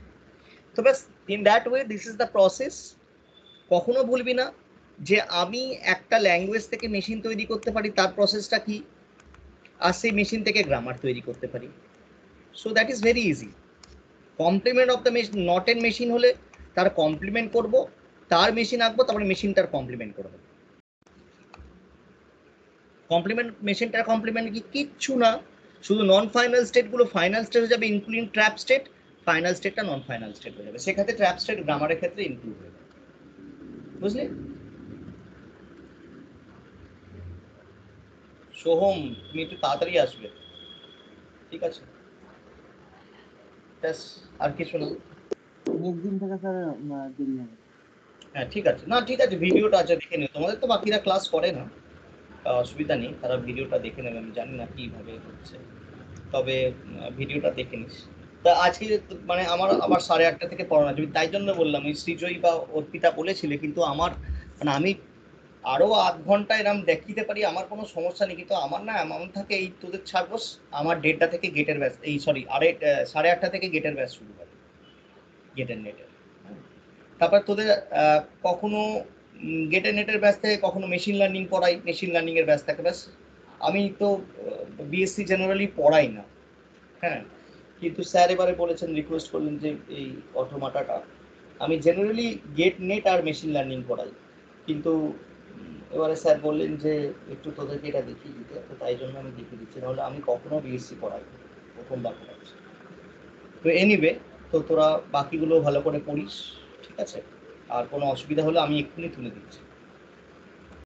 তো ব্যাস, in that way this is the process. কখনো ভুলবি না যে আমি একটা ল্যাঙ্গুয়েজ থেকে মেশিন তৈরি করতে পারি, তার প্রসেসটা কি, আর সেই মেশিন থেকে গ্রামার তৈরি করতে পারি। So that is very easy. Complement of the machine, not end machine হলে তার কমপ্লিমেন্ট করব, তার মেশিন আঁকবো, তারপরে মেশিনটার কমপ্লিমেন্ট করবো। কমপ্লিমেন্ট মেশিনটার কমপ্লিমেন্ট কি কিচ্ছু না, শুধু নন ফাইনাল স্টেটগুলো ফাইনাল স্টেট হয়ে যাবে, ইনক্লুডিং ট্র্যাপ স্টেট, ফাইনাল স্টেটটা নন ফাইনাল স্টেট হয়ে যাবে। সেক্ষেত্রে ট্র্যাপ স্টেট গ্রামারের ক্ষেত্রে ইনক্লুড হয়ে যাবে, বুঝলি? সোহম, তুমি একটু তাড়াতাড়ি আসবে, ঠিক আছে? ব্যাস, আর কিছু না। নেক্সট দিন থেকে স্যার দেরি হবে। হ্যাঁ ঠিক আছে, না ঠিক আছে, ভিডিওটা আছে দেখে নিও। তোমাদের তো বাকিরা ক্লাস করে না, অসুবিধা নেই, তারা ভিডিওটা দেখে নেবে। আমি জানি না কিভাবে হচ্ছে, তবে ভিডিওটা দেখে নিস। তা আজকে মানে আমার আবার 8:30 থেকে পড়ানো আছে, তাই জন্য বললাম। ওই সৃজয়ী বা অর্পিতা বলেছিলে, কিন্তু আমার মানে আমি আরো আধ ঘন্টা এরকম দেখিতে পারি, আমার কোনো সমস্যা নেই, কিন্তু আমার না এমন থাকে, এই তোদের ছাড়বো আমার 1:30 থেকে গেটের ব্যাস, এই সরি 8:30 থেকে গেটের ব্যাস শুরু করে, গেটের নেটের। তারপর তোদের কখনো গেটের নেটের ব্যাস থেকে কখনো মেশিন লার্নিং পড়াই, মেশিন লার্নিং এর ব্যাস থাকে। ব্যাস, আমি তো বিএসসি জেনারেলি পড়াই না, হ্যাঁ, কিন্তু স্যার এবারে বলেছেন, রিকোয়েস্ট করলেন যে এই অটোমাটাটা আমি জেনারেলি গেট নেট আর মেশিন লার্নিং পড়াই, কিন্তু এবারে স্যার বললেন যে একটু তোদেরকে এটা দেখিয়ে দিতে, তো তাই জন্য আমি দেখিয়ে দিচ্ছি, নাহলে আমি কখনো বিএসসি পড়াই, প্রথমবার পড়াচ্ছি। তো এনিওয়ে, তো তোরা বাকিগুলো ভালো করে পড়িস, ঠিক আছে? আর কোনো অসুবিধা হলে আমি এক্ষুনি তুলে দিচ্ছি।